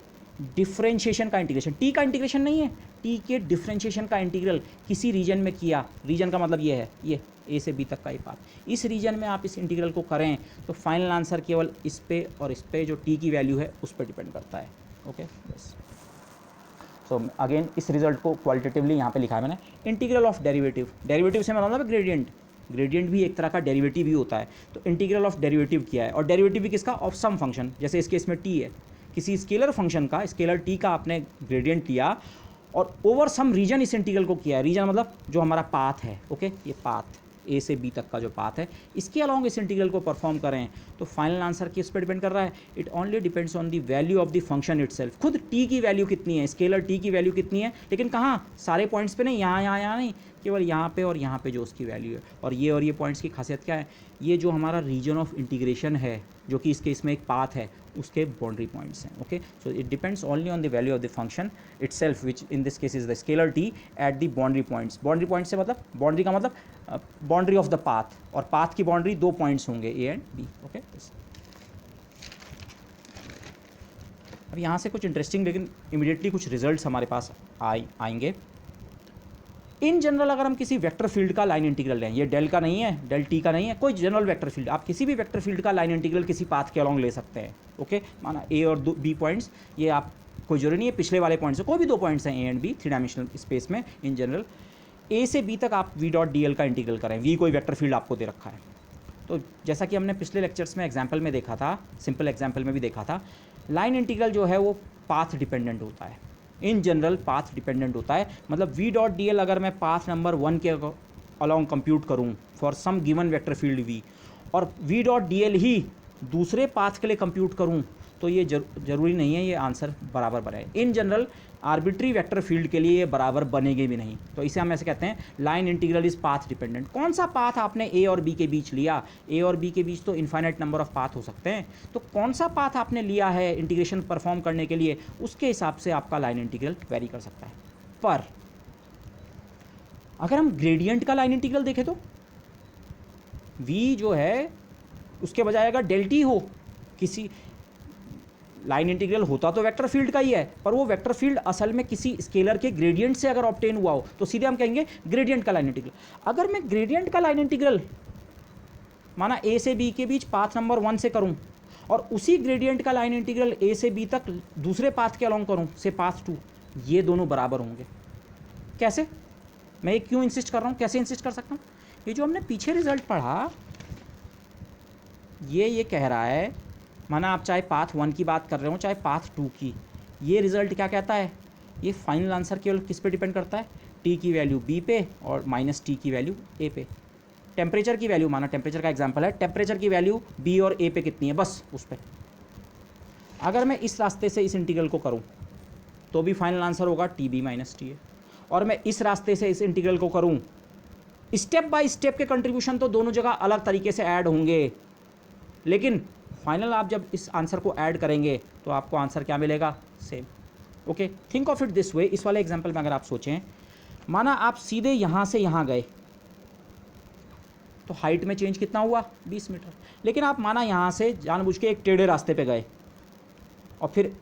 डिफरेंशिएशन का इंटीग्रेशन, टी का इंटीग्रेशन नहीं है, टी के डिफरेंशिएशन का इंटीग्रल किसी रीजन में किया, रीजन का मतलब ये है, ये ए से बी तक का ये पाथ, इस रीजन में आप इस इंटीग्रल को करें तो फाइनल आंसर केवल इस पे और इस पे जो टी की वैल्यू है उस पर डिपेंड करता है, ओके। बस, सो अगेन इस रिजल्ट को क्वालिटेटिवली यहाँ पे लिखा है मैंने, इंटीग्रल ऑफ डेरिवेटिव, डेरिवेटिव से मतलब है ग्रेडियंट, ग्रेडियंट भी एक तरह का डेरिवेटिव ही होता है, तो इंटीग्रल ऑफ डेरिवेटिव किया है, और डेरिवेटिव भी किसका, ऑफ सम फंक्शन, जैसे इस केस में टी है, किसी स्केलर फंक्शन का, स्केलर टी का आपने ग्रेडियंट लिया और ओवर सम रीजन इस इंटीग्रल को किया है, रीजन मतलब जो हमारा पाथ है, ओके, ये पाथ ए से बी तक का जो पाथ है, इसके अलॉन्ग इस इंटीग्रल को परफॉर्म करें तो फाइनल आंसर किस पर डिपेंड कर रहा है, it only depends on the value of the function itself, खुद टी की वैल्यू कितनी है, स्केलर टी की वैल्यू कितनी है, लेकिन कहाँ, सारे पॉइंट्स पे नहीं, यहाँ नहीं, केवल यहाँ पे और यहाँ पे जो उसकी वैल्यू है। और ये पॉइंट्स की खासियत क्या है, ये जो हमारा रीजन ऑफ इंटीग्रेशन है, जो कि इस केस में एक पाथ है, उसके बाउंड्री पॉइंट्स हैं, okay. So it depends only on the value of the function itself, which in this case is the scalar T at the boundary points. Boundary points से मतलब, बाउंड्री का मतलब boundary of the path, और path की boundary 2 points होंगे, ए and B, okay. अब यहाँ से कुछ इंटरेस्टिंग लेकिन इमीडिएटली कुछ रिजल्ट्स हमारे पास आएंगे। इन जनरल अगर हम किसी वेक्टर फील्ड का लाइन इंटीग्रल लें, ये डेल का नहीं है, डेल टी का नहीं है, कोई जनरल वेक्टर फील्ड, आप किसी भी वेक्टर फील्ड का लाइन इंटीग्रल किसी पाथ के अलॉन्ग ले सकते हैं, ओके। माना ए और बी पॉइंट्स, ये आप कोई जरूरी नहीं है पिछले वाले पॉइंट्स से, कोई भी 2 पॉइंट्स हैं A and B 3 dimensional space में, इन जनरल ए से बी तक आप वी डॉट डी एल का इंटीग्रल करें, वी कोई वेक्टर फील्ड आपको दे रखा है। तो जैसा कि हमने पिछले लेक्चर्स में एग्जाम्पल में देखा था, सिंपल एग्जाम्पल में भी देखा था, लाइन इंटीग्रल जो है वो पाथ डिपेंडेंट होता है, इन जनरल पाथ डिपेंडेंट होता है। मतलब वी डॉट डी एल अगर मैं पाथ नंबर 1 के अलॉन्ग कंप्यूट करूं for some given vector field V, और वी डॉट डी एल ही दूसरे पाथ के लिए कंप्यूट करूं, तो ये जरूरी नहीं है ये आंसर बराबर बने। In general arbitrary vector field के लिए ये बराबर बनेंगे भी नहीं, तो इसे हम ऐसे कहते हैं line integral is path dependent. कौन सा पाथ आपने ए और बी के बीच लिया, ए और बी के बीच तो इन्फाइनाइट नंबर ऑफ पाथ हो सकते हैं, तो कौन सा पाथ आपने लिया है इंटीग्रेशन परफॉर्म करने के लिए, उसके हिसाब से आपका लाइन इंटीग्रल वेरी कर सकता है। पर अगर हम ग्रेडियंट का लाइन इंटीग्रल देखें तो v जो है उसके बजाय अगर डेल टी हो, किसी लाइन इंटीग्रल होता तो वेक्टर फील्ड का ही है, पर वो वेक्टर फील्ड असल में किसी स्केलर के ग्रेडियंट से अगर ऑब्टेन हुआ हो तो सीधे हम कहेंगे ग्रेडियंट का लाइन इंटीग्रल। अगर मैं ग्रेडियंट का लाइन इंटीग्रल माना ए से बी के बीच पाथ नंबर 1 से करूं और उसी ग्रेडियंट का लाइन इंटीग्रल ए से बी तक दूसरे पाथ के अलॉन्ग करूँ, से पाथ 2, ये दोनों बराबर होंगे। कैसे? मैं ये क्यों इंसिस्ट कर रहा हूँ, कैसे इंसिस्ट कर सकता हूँ? ये जो हमने पीछे रिजल्ट पढ़ा, ये कह रहा है, माना आप चाहे पाथ 1 की बात कर रहे हो चाहे पाथ 2 की, ये रिजल्ट क्या कहता है, ये फाइनल आंसर केवल किस पे डिपेंड करता है, टी की वैल्यू बी पे और माइनस टी की वैल्यू ए पे। टेम्परेचर की वैल्यू, माना टेम्परेचर का एग्जांपल है, टेम्परेचर की वैल्यू बी और ए पे कितनी है, बस उस पर। अगर मैं इस रास्ते से इस इंटीग्रल को करूं तो भी फाइनल आंसर होगा T B minus T A, और मैं इस रास्ते से इस इंटीग्रल को करूं, स्टेप बाय स्टेप के कंट्रीब्यूशन तो दोनों जगह अलग तरीके से ऐड होंगे, लेकिन फाइनल आप जब इस आंसर को ऐड करेंगे तो आपको आंसर क्या मिलेगा, same. Okay, think of it this way. इस वाले एग्जांपल में अगर आप सोचें, माना आप सीधे यहाँ से यहाँ गए तो हाइट में चेंज कितना हुआ, 20 मीटर। लेकिन आप माना यहाँ से जानबूझ के एक टेढ़े रास्ते पे गए और फिर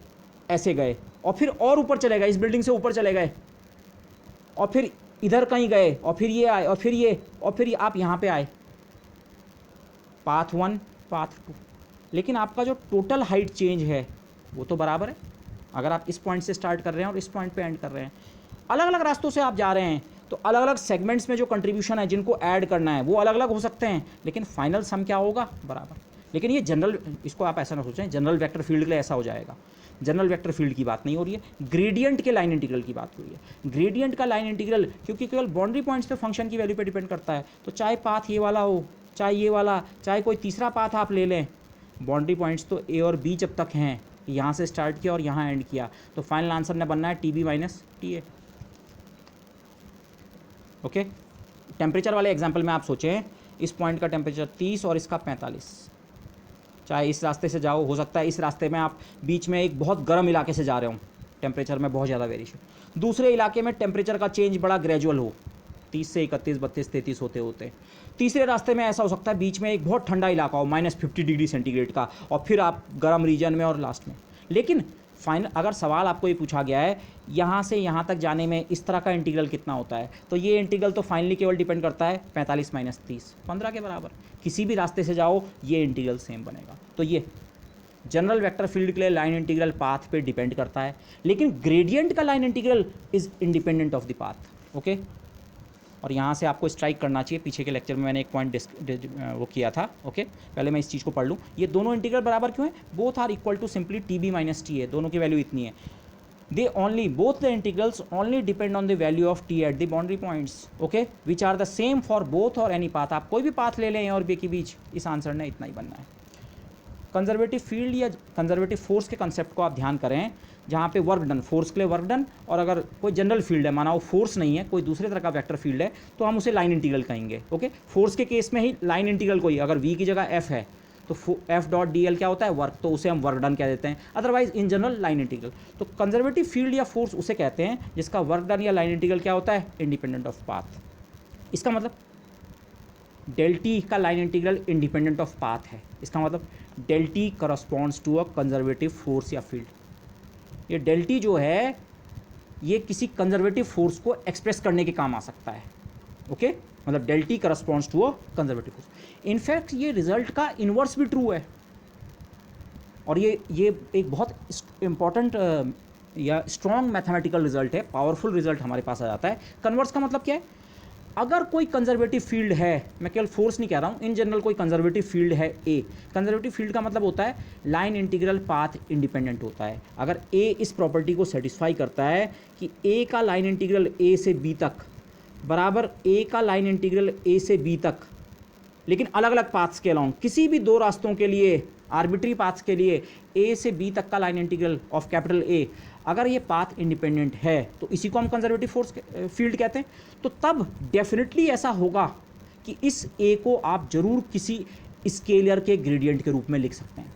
ऐसे गए और फिर और ऊपर चले गए, इस बिल्डिंग से ऊपर चले गए और फिर इधर कहीं गए और फिर ये आए और फिर ये और फिर आप यहाँ पे आए, पाथ 1 पाथ 2, लेकिन आपका जो टोटल हाइट चेंज है वो तो बराबर है। अगर आप इस पॉइंट से स्टार्ट कर रहे हैं और इस पॉइंट पे एंड कर रहे हैं, अलग अलग रास्तों से आप जा रहे हैं तो अलग अलग सेगमेंट्स में जो कंट्रीब्यूशन है जिनको ऐड करना है वो अलग अलग हो सकते हैं, लेकिन फाइनल सम क्या होगा, बराबर। लेकिन ये जनरल, इसको आप ऐसा ना सोचें जनरल वेक्टर फील्ड के लिए ऐसा हो जाएगा, जनरल वेक्टर फील्ड की बात नहीं हो रही है, ग्रेडियंट के लाइन इंटीग्रल की बात हो रही है। ग्रेडियंट का लाइन इंटीग्रल क्योंकि केवल बाउंड्री पॉइंट्स पे फंक्शन की वैल्यू पे डिपेंड करता है, तो चाहे पाथ ये वाला हो, चाहे ये वाला, चाहे कोई तीसरा पाथ आप ले लें, बाउंड्री पॉइंट्स तो ए और बी जब तक हैं, यहाँ से स्टार्ट किया और यहाँ एंड किया, तो फाइनल आंसर ने बनना है T B minus T A. Okay, temperature वाले एग्जाम्पल में आप सोचें, इस पॉइंट का टेम्परेचर 30 और इसका 45, चाहे इस रास्ते से जाओ, हो सकता है इस रास्ते में आप बीच में एक बहुत गर्म इलाके से जा रहे हो, टेम्परेचर में बहुत ज़्यादा वेरिएशन, दूसरे इलाके में टेम्परेचर का चेंज बड़ा ग्रेजुअल हो, 30 से 31 32 33 होते होते, तीसरे रास्ते में ऐसा हो सकता है बीच में एक बहुत ठंडा इलाका हो -50 डिग्री सेंटीग्रेड का, और फिर आप गर्म रीजन में और लास्ट में। लेकिन फाइनल अगर सवाल आपको ये पूछा गया है यहाँ से यहाँ तक जाने में इस तरह का इंटीग्रल कितना होता है, तो ये इंटीग्रल तो फाइनली केवल डिपेंड करता है 45 माइनस 30, 15 के बराबर। किसी भी रास्ते से जाओ ये इंटीग्रल सेम बनेगा। तो ये जनरल वेक्टर फील्ड के लिए लाइन इंटीग्रल पाथ पे डिपेंड करता है, लेकिन ग्रेडियंट का line integral is independent of the path. Okay, और यहाँ से आपको स्ट्राइक करना चाहिए, पीछे के लेक्चर में मैंने एक पॉइंट वो किया था। ओके, पहले मैं इस चीज़ को पढ़ लूँ, ये दोनों इंटीग्रल बराबर क्यों है, both are equal to simply T B minus T A, दोनों की वैल्यू इतनी है। They only both the integrals only depend on the value of T at the boundary points, okay, which are the same for both और any path. आप कोई भी path ले लें और बी के बीच, इस आंसर ने इतना ही बनना है। कंजर्वेटिव फील्ड या कंजर्वेटिव फोर्स के कंसेप्ट को आप ध्यान करें, जहाँ पे वर्क डन, फोर्स के लिए वर्क डन, और अगर कोई जनरल फील्ड है, माना वो फोर्स नहीं है, कोई दूसरे तरह का वेक्टर फील्ड है, तो हम उसे लाइन इंटीग्रल कहेंगे। ओके, फोर्स के केस में ही लाइन इंटीग्रल कोई, अगर वी की जगह एफ है तो एफ डॉट डी एल क्या होता है, वर्क, तो उसे हम वर्क डन कह देते हैं, otherwise in general line integral. तो कंजर्वेटिव फील्ड या फोर्स उसे कहते हैं जिसका वर्क डन या लाइन इंटीग्रल क्या होता है, इंडिपेंडेंट ऑफ पाथ। इसका मतलब डेल टी का line integral independent of path है, इसका मतलब del T corresponds to a conservative force या फील्ड। ये डेल टी जो है ये किसी कंजर्वेटिव फोर्स को एक्सप्रेस करने के काम आ सकता है। ओके, मतलब del T corresponds to a conservative force. In fact ये रिजल्ट का इन्वर्स भी ट्रू है, और ये एक बहुत इंपॉर्टेंट या स्ट्रॉन्ग मैथमेटिकल रिजल्ट है, पावरफुल रिजल्ट हमारे पास आ जाता है। कन्वर्स का मतलब क्या है, अगर कोई कंजर्वेटिव फील्ड है, मैं केवल फोर्स नहीं कह रहा हूँ, इन जनरल कोई कंजर्वेटिव फील्ड है ए, कंजर्वेटिव फील्ड का मतलब होता है लाइन इंटीग्रल पाथ इंडिपेंडेंट होता है। अगर ए इस प्रॉपर्टी को सेटिस्फाई करता है कि ए का लाइन इंटीग्रल ए से बी तक बराबर ए का लाइन इंटीग्रल ए से बी तक, लेकिन अलग अलग पाथ्स के अलोंग, किसी भी दो रास्तों के लिए, आर्बिट्री पाथ्स के लिए ए से बी तक का line integral of capital A, अगर ये पाथ इंडिपेंडेंट है तो इसी को हम कंजर्वेटिव फोर्स फील्ड कहते हैं। तो तब डेफिनेटली ऐसा होगा कि इस ए को आप जरूर किसी स्केलर के ग्रेडियंट के रूप में लिख सकते हैं।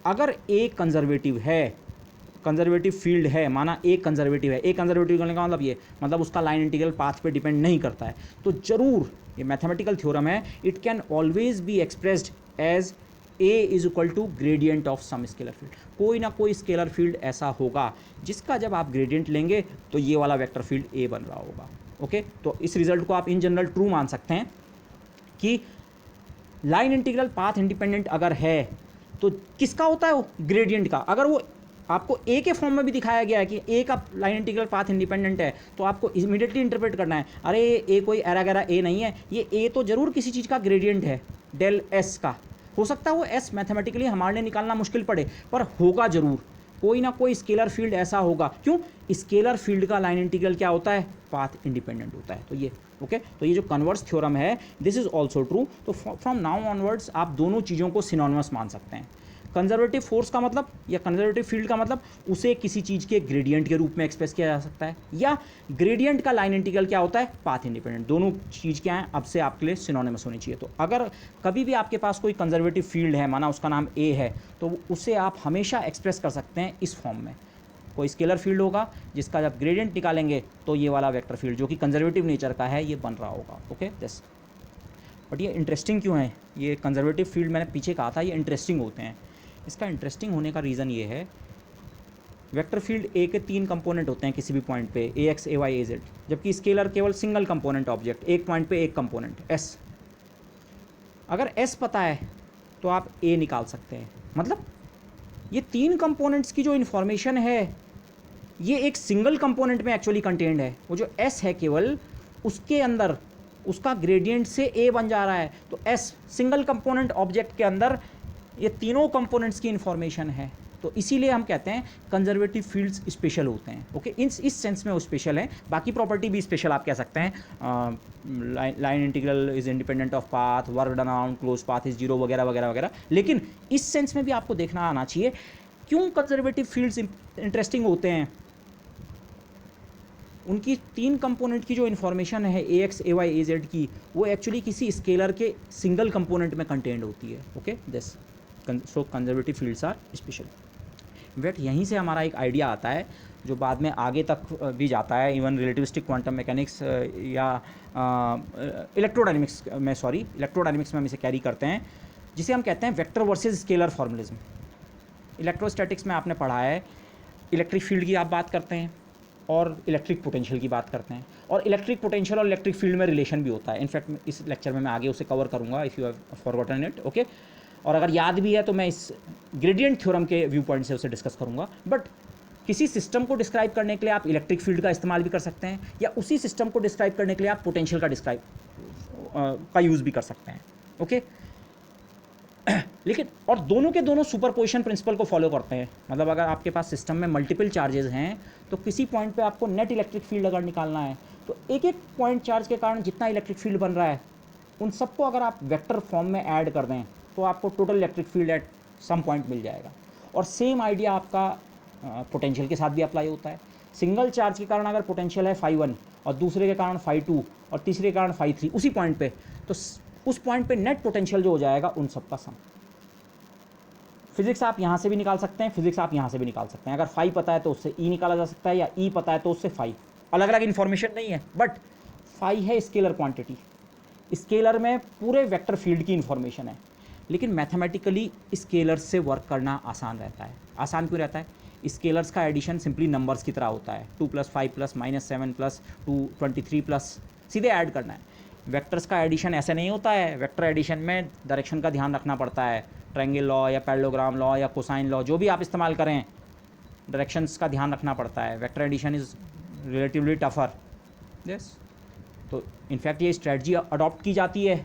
अगर ए कंजर्वेटिव है, कंजर्वेटिव फील्ड है, माना ए कंजर्वेटिव है, ए कंजर्वेटिव करने का मतलब ये, मतलब उसका लाइन इंटीग्रल पाथ पे डिपेंड नहीं करता है, तो जरूर, ये मैथमेटिकल थ्योरम है, it can always be expressed as A is equal to gradient of some scalar field. कोई ना कोई स्केलर फील्ड ऐसा होगा जिसका जब आप ग्रेडियंट लेंगे तो ये वाला वेक्टर फील्ड ए बन रहा होगा। ओके, तो इस रिजल्ट को आप इन जनरल ट्रू मान सकते हैं कि लाइन इंटीग्रल पाथ इंडिपेंडेंट अगर है तो किसका होता है वो? ग्रेडियंट का। अगर वो आपको ए के फॉर्म में भी दिखाया गया है कि ए का लाइन इंटीग्रल पाथ इंडिपेंडेंट है, तो आपको इमीडिएटली इंटरप्रेट करना है, अरे ए कोई एरा गैरा ए नहीं है, ये ए तो जरूर किसी चीज़ का ग्रेडियंट है, डेल एस का। हो सकता है वो एस मैथमेटिकली हमारे लिए निकालना मुश्किल पड़े, पर होगा जरूर, कोई ना कोई स्केलर फील्ड ऐसा होगा। क्यों? स्केलर फील्ड का लाइन इंटीग्रल क्या होता है? पाथ इंडिपेंडेंट होता है। तो ये ओके, तो ये जो कन्वर्स थ्योरम है, दिस इज ऑल्सो ट्रू। तो फ्रॉम नाउ ऑनवर्ड्स आप दोनों चीज़ों को सिनोनिमस मान सकते हैं। कंजर्वेटिव फोर्स का मतलब या कंजर्वेटिव फील्ड का मतलब उसे किसी चीज़ के ग्रेडियंट के रूप में एक्सप्रेस किया जा सकता है, या ग्रेडियंट का लाइन इंटीग्रल क्या होता है? Path independent. दोनों चीज़ क्या है अब से आपके लिए सिनोनिमस होनी चाहिए। तो अगर कभी भी आपके पास कोई कंजर्वेटिव फील्ड है, माना उसका नाम ए है, तो उसे आप हमेशा एक्सप्रेस कर सकते हैं इस फॉर्म में। कोई स्केलर फील्ड होगा जिसका जब ग्रेडियंट निकालेंगे तो ये वाला वेक्टर फील्ड जो कि कंजर्वेटिव नेचर का है ये बन रहा होगा। Okay this. बट ये इंटरेस्टिंग क्यों है? ये कंजर्वेटिव फील्ड मैंने पीछे कहा था ये इंटरेस्टिंग होते हैं। इसका इंटरेस्टिंग होने का रीज़न ये है, वेक्टर फील्ड ए के 3 कंपोनेंट होते हैं किसी भी पॉइंट पे, ए एक्स ए वाई ए जेड, जबकि स्केलर केवल सिंगल कंपोनेंट ऑब्जेक्ट, एक पॉइंट पे एक कंपोनेंट एस। अगर एस पता है तो आप ए निकाल सकते हैं। मतलब ये 3 कंपोनेंट्स की जो इन्फॉर्मेशन है ये एक सिंगल कंपोनेंट में एक्चुअली कंटेंड है। वो जो एस है केवल उसके अंदर उसका ग्रेडियंट से ए बन जा रहा है। तो एस सिंगल कंपोनेंट ऑब्जेक्ट के अंदर ये तीनों कंपोनेंट्स की इन्फॉर्मेशन है। तो इसीलिए हम कहते हैं कंजर्वेटिव फील्ड्स स्पेशल होते हैं। ओके, इस सेंस में वो स्पेशल हैं। बाकी प्रॉपर्टी भी स्पेशल आप कह सकते हैं, line integral is independent of path, work done around close path is zero, वगैरह वगैरह वगैरह। लेकिन इस सेंस में भी आपको देखना आना चाहिए क्यों कंजर्वेटिव फील्ड्स इंटरेस्टिंग होते हैं। उनकी 3 कंपोनेंट की जो इन्फॉर्मेशन है ए एक्स ए वाई ए जेड की, वो एक्चुअली किसी स्केलर के सिंगल कंपोनेंट में कंटेंड होती है। Okay this, so conservative fields are special. But यहीं से हमारा एक आइडिया आता है जो बाद में आगे तक भी जाता है, इवन रिलेटिविस्टिक क्वांटम मैकेनिक्स या इलेक्ट्रोडायनेमिक्स में हम इसे कैरी करते हैं, जिसे हम कहते हैं वेक्टर वर्सेस स्केलर फॉर्मुलिज्म। इलेक्ट्रोस्टैटिक्स में आपने पढ़ा है, इलेक्ट्रिक फील्ड की आप बात करते हैं और इलेक्ट्रिक पोटेंशियल की बात करते हैं, और इलेक्ट्रिक पोटेंशियल और इलेक्ट्रिक फील्ड में रिलेशन भी होता है। इनफैक्ट इस लेक्चर में मैं आगे उसे कवर करूँगा if you have forgotten it. Okay, और अगर याद भी है तो मैं इस ग्रेडियंट थ्योरम के व्यू पॉइंट से उसे डिस्कस करूँगा। बट किसी सिस्टम को डिस्क्राइब करने के लिए आप इलेक्ट्रिक फील्ड का इस्तेमाल भी कर सकते हैं, या उसी सिस्टम को डिस्क्राइब करने के लिए आप पोटेंशियल का यूज़ भी कर सकते हैं। ओके, लेकिन और दोनों के दोनों सुपरपोजिशन प्रिंसिपल को फॉलो करते हैं। मतलब अगर आपके पास सिस्टम में मल्टीपल चार्जेस हैं तो किसी पॉइंट पे आपको नेट इलेक्ट्रिक फील्ड अगर निकालना है तो एक एक पॉइंट चार्ज के कारण जितना इलेक्ट्रिक फील्ड बन रहा है उन सबको अगर आप वेक्टर फॉर्म में ऐड कर दें तो आपको total electric field at some point मिल जाएगा। और सेम आइडिया आपका पोटेंशियल के साथ भी अप्लाई होता है। सिंगल चार्ज के कारण अगर पोटेंशियल है φ1 और दूसरे के कारण φ2 और तीसरे के कारण φ3 उसी पॉइंट पे, तो उस पॉइंट पे नेट पोटेंशियल जो हो जाएगा उन सब का सम। फिजिक्स आप यहाँ से भी निकाल सकते हैं, फिजिक्स आप यहाँ से भी निकाल सकते हैं। अगर फाई पता है तो उससे ई निकाला जा सकता है, या ई पता है तो उससे फाई। अलग अलग इन्फॉर्मेशन नहीं है, बट फाई है स्केलर क्वांटिटी। स्केलर में पूरे वेक्टर फील्ड की इन्फॉर्मेशन है, लेकिन मैथमेटिकली स्केलर्स से वर्क करना आसान रहता है। आसान क्यों रहता है? स्केलर्स का एडिशन सिंपली नंबर्स की तरह होता है। 2 + 5 + -7 + 2 23 प्लस सीधे ऐड करना है। वेक्टर्स का एडिशन ऐसे नहीं होता है। वेक्टर एडिशन में डायरेक्शन का ध्यान रखना पड़ता है। ट्रायंगल लॉ या पैरेललोग्राम लॉ या कोसाइन लॉ जो भी आप इस्तेमाल करें, डायरेक्शंस का ध्यान रखना पड़ता है। Vector addition is relatively tougher. Yes, तो इनफैक्ट ये स्ट्रेटजी अडॉप्ट की जाती है।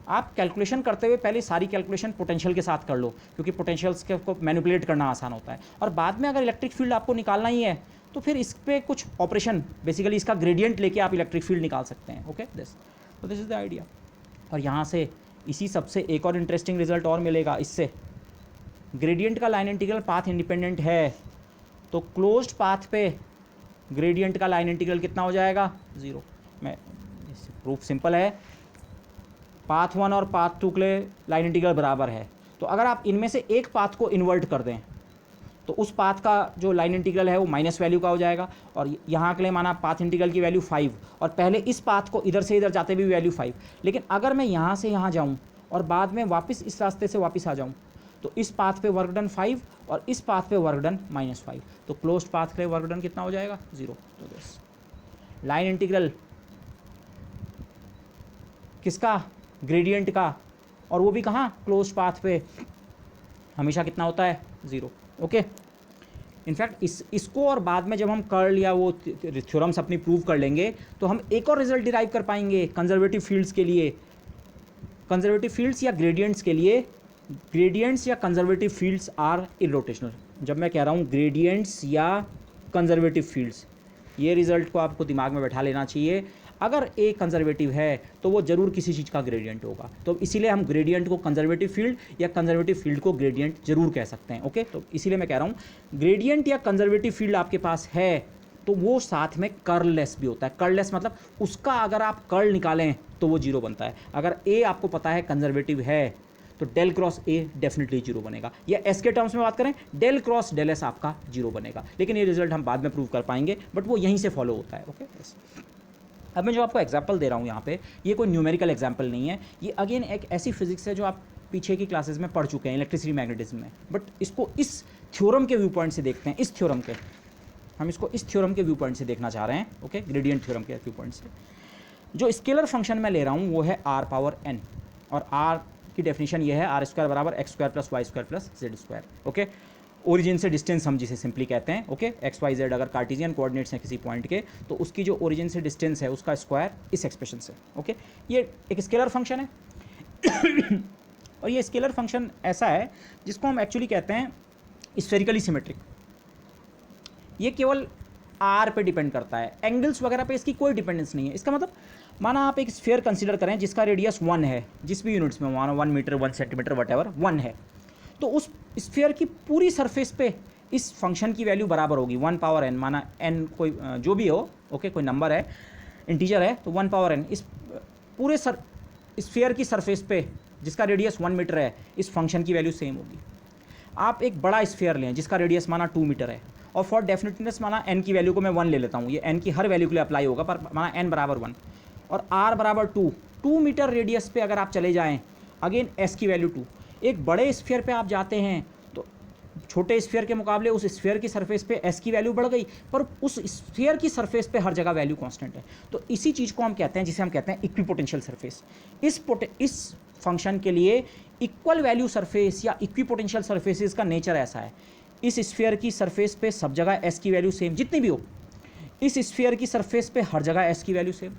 आप कैलकुलेशन करते हुए पहले सारी कैलकुलेशन पोटेंशियल के साथ कर लो, क्योंकि पोटेंशियल्स को मैनिपुलेट करना आसान होता है। और बाद में अगर इलेक्ट्रिक फील्ड आपको निकालना ही है तो फिर इस पर कुछ ऑपरेशन, बेसिकली इसका ग्रेडियंट लेके आप इलेक्ट्रिक फील्ड निकाल सकते हैं। Okay this is the idea. और यहाँ से इसी सबसे एक और इंटरेस्टिंग रिजल्ट और मिलेगा। इससे ग्रेडियंट का लाइन इंटीग्रल पाथ इंडिपेंडेंट है तो क्लोज्ड पाथ पे ग्रेडियंट का लाइन इंटीग्रल कितना हो जाएगा? 0। मैं प्रूफ सिंपल है, पाथ 1 और पाथ 2 के लिए लाइन इंटीग्रल बराबर है। तो अगर आप इनमें से एक पाथ को इन्वर्ट कर दें तो उस पाथ का जो लाइन इंटीग्रल है वो माइनस वैल्यू का हो जाएगा। और यहाँ के लिए माना पाथ इंटीग्रल की वैल्यू 5, और पहले इस पाथ को इधर से इधर जाते भी वैल्यू 5। लेकिन अगर मैं यहाँ से यहाँ जाऊँ और बाद में वापस इस रास्ते से वापस आ जाऊँ तो इस पाथ पे वर्क डन 5 और इस पाथ पे वर्क डन -5। तो क्लोज्ड पाथ के लिए वर्क डन कितना हो जाएगा? 0। तो दिस लाइन इंटीग्रल किसका? ग्रेडियंट का, और वो भी कहाँ? क्लोज्ड पाथ पे। हमेशा कितना होता है, 0। ओके, इनफैक्ट इसको और बाद में जब हम कर्ल या वो थ्योरम्स अपनी प्रूव कर लेंगे तो हम एक और रिजल्ट डिराइव कर पाएंगे कंजर्वेटिव फील्ड्स के लिए, कंजर्वेटिव फील्ड्स या ग्रेडियंट्स के लिए। ग्रेडियंट्स या कंजर्वेटिव फील्ड्स आर इरोटेशनल। जब मैं कह रहा हूँ ग्रेडियंट्स या कंजर्वेटिव फील्ड्स, ये रिजल्ट को आपको दिमाग में बैठा लेना चाहिए। अगर ए कंजर्वेटिव है तो वो जरूर किसी चीज़ का ग्रेडियंट होगा, तो इसीलिए हम ग्रेडियंट को कंजर्वेटिव फील्ड या कंजर्वेटिव फील्ड को ग्रेडियंट जरूर कह सकते हैं। ओके, तो इसीलिए मैं कह रहा हूँ ग्रेडियंट या कंजर्वेटिव फील्ड आपके पास है तो वो साथ में कर्ललेस भी होता है। कर्ललेस मतलब उसका अगर आप कर्ल निकालें तो वो 0 बनता है। अगर ए आपको पता है कंजर्वेटिव है तो डेल क्रॉस ए डेफिनेटली 0 बनेगा, या एस के टर्म्स में बात करें डेल क्रॉस डेल एस आपका 0 बनेगा। लेकिन ये रिजल्ट हम बाद में प्रूव कर पाएंगे, बट वो यहीं से फॉलो होता है। ओके, अब मैं जो आपको एग्जाम्पल दे रहा हूँ यहाँ पे, ये कोई न्यूमेरिकल एग्जाम्पल नहीं है, ये अगेन एक ऐसी फिजिक्स है जो आप पीछे की क्लासेस में पढ़ चुके हैं इलेक्ट्रिसिटी मैग्नेटिज्म में, बट इसको इस थ्योरम के व्यू पॉइंट से देखते हैं। इस थ्योरम के, हम इसको इस थ्योरम के व्यू पॉइंट से देखना चाह रहे हैं। ओके, ग्रेडियंट थ्योरम के व्यू पॉइंट से जो स्केलर फंक्शन मैं ले रहा हूँ वो है r पावर n, और r की डेफिनेशन ये है r स्क्वायर बराबर x square plus Y square plus Z square. Okay, origin से डिस्टेंस हम जिसे सिंपली कहते हैं। ओके, एक्स वाई जेड अगर कार्टेशियन कोऑर्डिनेट्स हैं किसी पॉइंट के तो उसकी जो ओरिजिन से डिस्टेंस है उसका स्क्वायर इस एक्सप्रेशन से। ओके, ये एक स्केलर फंक्शन है और ये स्केलर फंक्शन ऐसा है जिसको हम एक्चुअली कहते हैं स्फेरिकली सिमेट्रिक। ये केवल आर पे डिपेंड करता है, एंगल्स वगैरह पे इसकी कोई डिपेंडेंस नहीं है। इसका मतलब माना आप एक स्फीयर कंसीडर करें जिसका रेडियस 1 है, जिस भी यूनिट्स में, माना 1 मीटर 1 सेंटीमीटर वटेवर 1 है, तो उस स्फीयर की पूरी सरफेस पे इस फंक्शन की वैल्यू बराबर होगी 1 पावर n। माना n कोई जो भी हो, ओके, कोई नंबर है, इंटीजर है, तो 1 पावर n इस पूरे स्फीयर की सरफेस पे जिसका रेडियस 1 मीटर है, इस फंक्शन की वैल्यू सेम होगी। आप एक बड़ा स्फीयर लें जिसका रेडियस माना 2 मीटर है, और फॉर डेफिनेटनेस माना n की वैल्यू को मैं 1 ले लेता हूँ, ये n की हर वैल्यू के लिए अप्लाई होगा, पर माना n बराबर 1 और r बराबर 2 मीटर रेडियस पे अगर आप चले जाएँ, अगेन s की वैल्यू 2। एक बड़े स्फीयर पे आप जाते हैं तो छोटे स्फीयर के मुकाबले उस स्फीयर की सरफेस पे s की वैल्यू बढ़ गई, पर उस स्फीयर की सरफेस पे हर जगह वैल्यू कांस्टेंट है। तो इसी चीज़ को हम कहते हैं, जिसे हम कहते हैं इक्विपोटेंशियल सरफेस। इस फंक्शन के लिए इक्वल वैल्यू सरफेस या इक्विपोटेंशियल सरफेसेस का नेचर ऐसा है, इस स्फीयर की सरफेस पे सब जगह s की वैल्यू सेम जितनी भी हो, इस स्फीयर की सरफेस पे हर जगह s की वैल्यू सेम,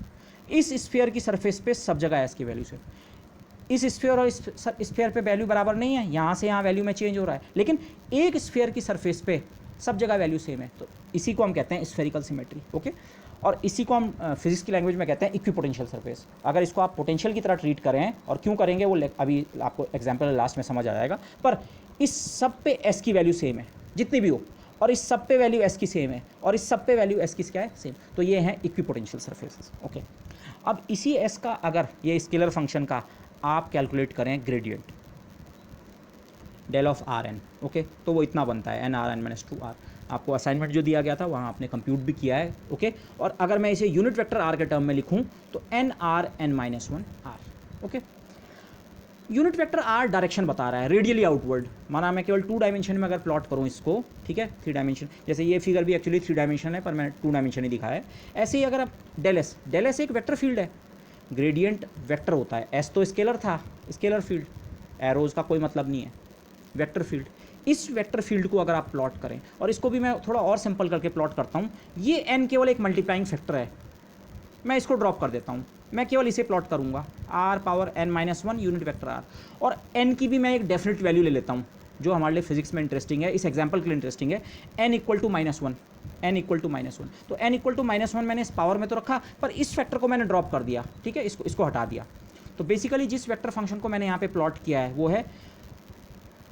इस स्फीयर की सरफेस पे सब जगह s की वैल्यू सेम। इस स्फीयर और इस स्फीयर पे वैल्यू बराबर नहीं है, यहाँ से यहाँ वैल्यू में चेंज हो रहा है, लेकिन एक स्फीयर की सरफेस पे सब जगह वैल्यू सेम है। तो इसी को हम कहते हैं स्फेरिकल सिमेट्री। ओके, और इसी को हम फिजिक्स की लैंग्वेज में कहते हैं इक्विपोटेंशियल सरफेस। अगर इसको आप पोटेंशियल की तरह ट्रीट करें, और क्यों करेंगे वो अभी आपको एग्जाम्पल लास्ट में समझ आ जाएगा, पर इस सब पे एस की वैल्यू सेम है जितनी भी हो, और इस सब पे वैल्यू एस की सेम है, और इस सब पे वैल्यू एस की क्या है, सेम। तो ये हैं इक्विपोटेंशियल सरफेसेस। ओके, अब इसी एस का अगर ये स्केलर फंक्शन का आप कैलकुलेट करें gradient del of R N, okay, तो वो इतना बनता है N R N minus 2 R. आपको असाइनमेंट जो दिया गया था वहाँ आपने कंप्यूट भी किया है। ओके, और अगर मैं इसे यूनिट वेक्टर आर के टर्म में लिखूँ तो N R N minus 1 R. Okay, unit vector R direction बता रहा है रेडियली आउटवर्ड। माना मैं केवल 2 डायमेंशन में अगर प्लॉट करूँ इसको, ठीक है, 3 डायमेंशन, जैसे ये फिगर भी एक्चुअली 3 डायमेंशन है पर मैंने 2 डायमेंशन ही दिखाया है। ऐसे ही अगर आप डेल एस एक वेक्टर फील्ड है, ग्रेडियंट वेक्टर होता है, एस तो स्केलर था, स्केलर फील्ड, एरोज का कोई मतलब नहीं है, वेक्टर फील्ड। इस वेक्टर फील्ड को अगर आप प्लॉट करें, और इसको भी मैं थोड़ा और सिंपल करके प्लॉट करता हूँ, ये एन केवल एक मल्टीप्लाइंग फैक्टर है, मैं इसको ड्रॉप कर देता हूँ, मैं केवल इसे प्लॉट करूँगा R power N minus 1 unit vector R, और एन की भी मैं एक डेफिनेट वैल्यू ले लेता हूँ जो हमारे लिए फिजिक्स में इंटरेस्टिंग है, इस एग्जाम्पल के लिए इंटरेस्टिंग है, N equal to -1, N equal to -1। तो एन इक्वल टू -1 मैंने इस पावर में तो रखा, पर इस फैक्टर को मैंने ड्रॉप कर दिया, ठीक है, इसको हटा दिया। तो बेसिकली जिस वेक्टर फंक्शन को मैंने यहाँ पे प्लॉट किया है वो है,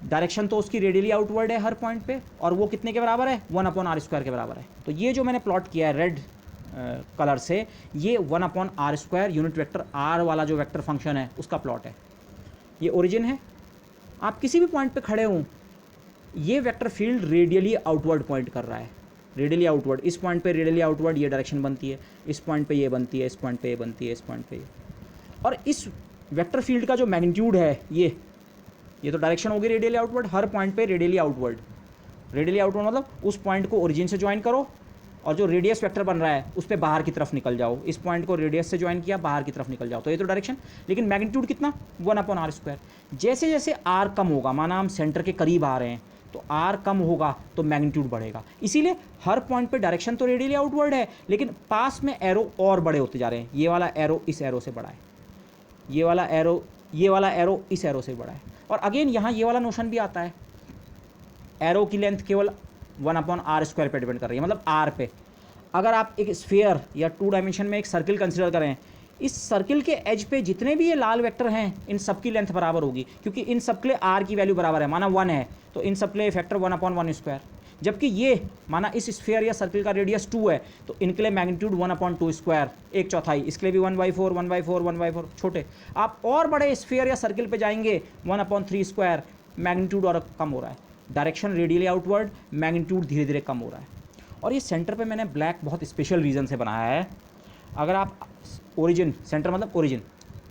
डायरेक्शन तो उसकी रेडियली आउटवर्ड है हर पॉइंट पे, और वो कितने के बराबर है, 1/r² के बराबर है। तो ये जो मैंने प्लॉट किया है रेड कलर से, ये 1/r² यूनिट वेक्टर आर वाला जो वेक्टर फंक्शन है उसका प्लॉट है। ये ओरिजिन है, आप किसी भी पॉइंट पे खड़े हों, ये vector field radially outward point कर रहा है, रेडियली आउटवर्ड। इस पॉइंट पे रेडियली आउटवर्ड ये डायरेक्शन बनती है, इस पॉइंट पे ये बनती है, इस पॉइंट पे ये बनती है, इस पॉइंट पे ये। और इस वेक्टर फील्ड का जो मैग्नीट्यूड है ये तो डायरेक्शन होगी रेडियली आउटवर्ड, हर पॉइंट पे रेडियली आउटवर्ड। रेडियली आउटवर्ड मतलब उस पॉइंट को ओरिजिन से ज्वाइन करो और जो रेडियस वेक्टर बन रहा है उस पर बाहर की तरफ निकल जाओ, इस पॉइंट को रेडियस से ज्वाइन किया, बाहर की तरफ निकल जाओ, तो ये तो डायरेक्शन। लेकिन मैग्नीट्यूड कितना, 1/r²। जैसे जैसे r कम होगा, माना हम सेंटर के करीब आ रहे हैं, तो r कम होगा तो मैग्नीट्यूड बढ़ेगा। इसीलिए हर पॉइंट पे डायरेक्शन तो रेडियली आउटवर्ड है, लेकिन पास में एरो और बड़े होते जा रहे हैं। ये वाला एरो इस एरो से बड़ा है, ये वाला एरो इस एरो से बड़ा है। और अगेन यहाँ ये वाला नोशन भी आता है, एरो की लेंथ केवल 1/r² पे डिपेंड कर रही है, मतलब r पे। अगर आप एक स्फीयर या 2 डायमेंशन में एक सर्किल कंसिडर करें, इस सर्किल के एज पे जितने भी ये लाल वेक्टर हैं, इन सब की लेंथ बराबर होगी, क्योंकि इन सब के लिए r की वैल्यू बराबर है। माना 1 है तो इन सब के लिए फैक्टर 1/1²। जबकि ये माना इस स्फीयर या सर्किल का रेडियस 2 है तो इनके लिए मैग्नीट्यूड 1/2², 1/4। इसके लिए भी 1/4, 1/4, 1/4, छोटे। आप और बड़े स्फीयर या सर्किल पे जाएंगे 1/3², मैग्नीट्यूड और कम हो रहा है। डायरेक्शन रेडियली आउटवर्ड, मैग्नीट्यूड धीरे धीरे कम हो रहा है। और ये सेंटर पे मैंने ब्लैक बहुत स्पेशल रीज़न से बनाया है। अगर आप ओरिजिन, सेंटर मतलब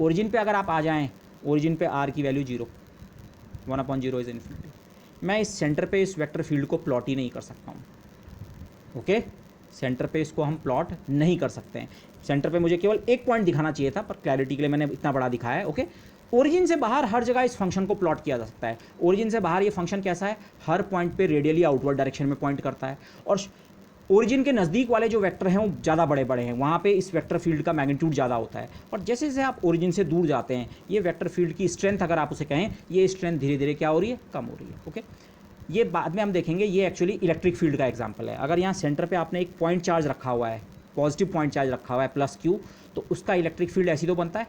ओरिजिन पे अगर आप आ जाएं, ओरिजिन पे r की वैल्यू 0, 1/0 इज इन्फिनिटी। मैं इस सेंटर पे इस वेक्टर फील्ड को प्लॉट ही नहीं कर सकता हूँ। ओके, सेंटर पे इसको हम प्लॉट नहीं कर सकते हैं। सेंटर पे मुझे केवल एक पॉइंट दिखाना चाहिए था, पर क्लैरिटी के लिए मैंने इतना बड़ा दिखाया है। ओके, ओरिजिन से बाहर हर जगह इस फंक्शन को प्लॉट किया जा सकता है। ओरिजिन से बाहर ये फंक्शन कैसा है, हर पॉइंट पे रेडियली आउटवर्ड डायरेक्शन में पॉइंट करता है। और ओरिजिन के नज़दीक वाले जो वेक्टर हैं वो ज़्यादा बड़े बड़े हैं, वहाँ पे इस वेक्टर फील्ड का मैग्नीट्यूड ज़्यादा होता है। और जैसे जैसे आप ओरिजिन से दूर जाते हैं, ये वेक्टर फील्ड की स्ट्रेंथ, अगर आप उसे कहें, ये स्ट्रेंथ धीरे धीरे क्या हो रही है, कम हो रही है। ओके, ये बाद में हम देखेंगे। ये एक्चुअली इलेक्ट्रिक फील्ड का एग्जाम्पल है। अगर यहाँ सेंटर पर आपने एक पॉइंट चार्ज रखा हुआ है, पॉजिटिव पॉइंट चार्ज रखा हुआ है +Q, तो उसका इलेक्ट्रिक फील्ड ऐसी तो बनता है।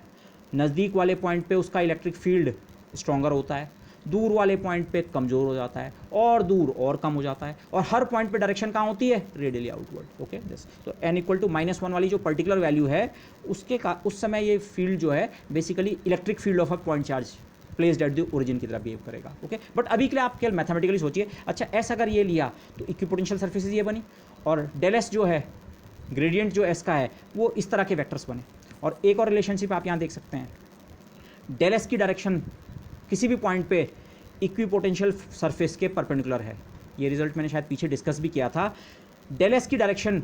नज़दीक वाले पॉइंट पे उसका इलेक्ट्रिक फील्ड स्ट्रॉन्गर होता है, दूर वाले पॉइंट पे कमज़ोर हो जाता है, और दूर और कम हो जाता है। और हर पॉइंट पे डायरेक्शन कहाँ होती है, रेडियली आउटवर्ड। ओके, दिस तो n = -1 वाली जो पर्टिकुलर वैल्यू है, उसके का उस समय ये फील्ड जो है basically electric field of a point charge placed at the origin की तरह बिहेव करेगा। ओके, बट अभी के लिए आप केवल मैथमेटिकली सोचिए। अच्छा, एस अगर ये लिया तो इक्विपोटेंशियल सर्फेसेस ये बनी, और डेल एस जो है, ग्रेडियंट जो एस का है, वो इस तरह के वेक्टर्स बने। और एक और रिलेशनशिप आप यहाँ देख सकते हैं, डेल एस की डायरेक्शन किसी भी पॉइंट पे इक्विपोटेंशियल सरफेस के परपेंडिकुलर है। ये रिजल्ट मैंने शायद पीछे डिस्कस भी किया था। डेल एस की डायरेक्शन,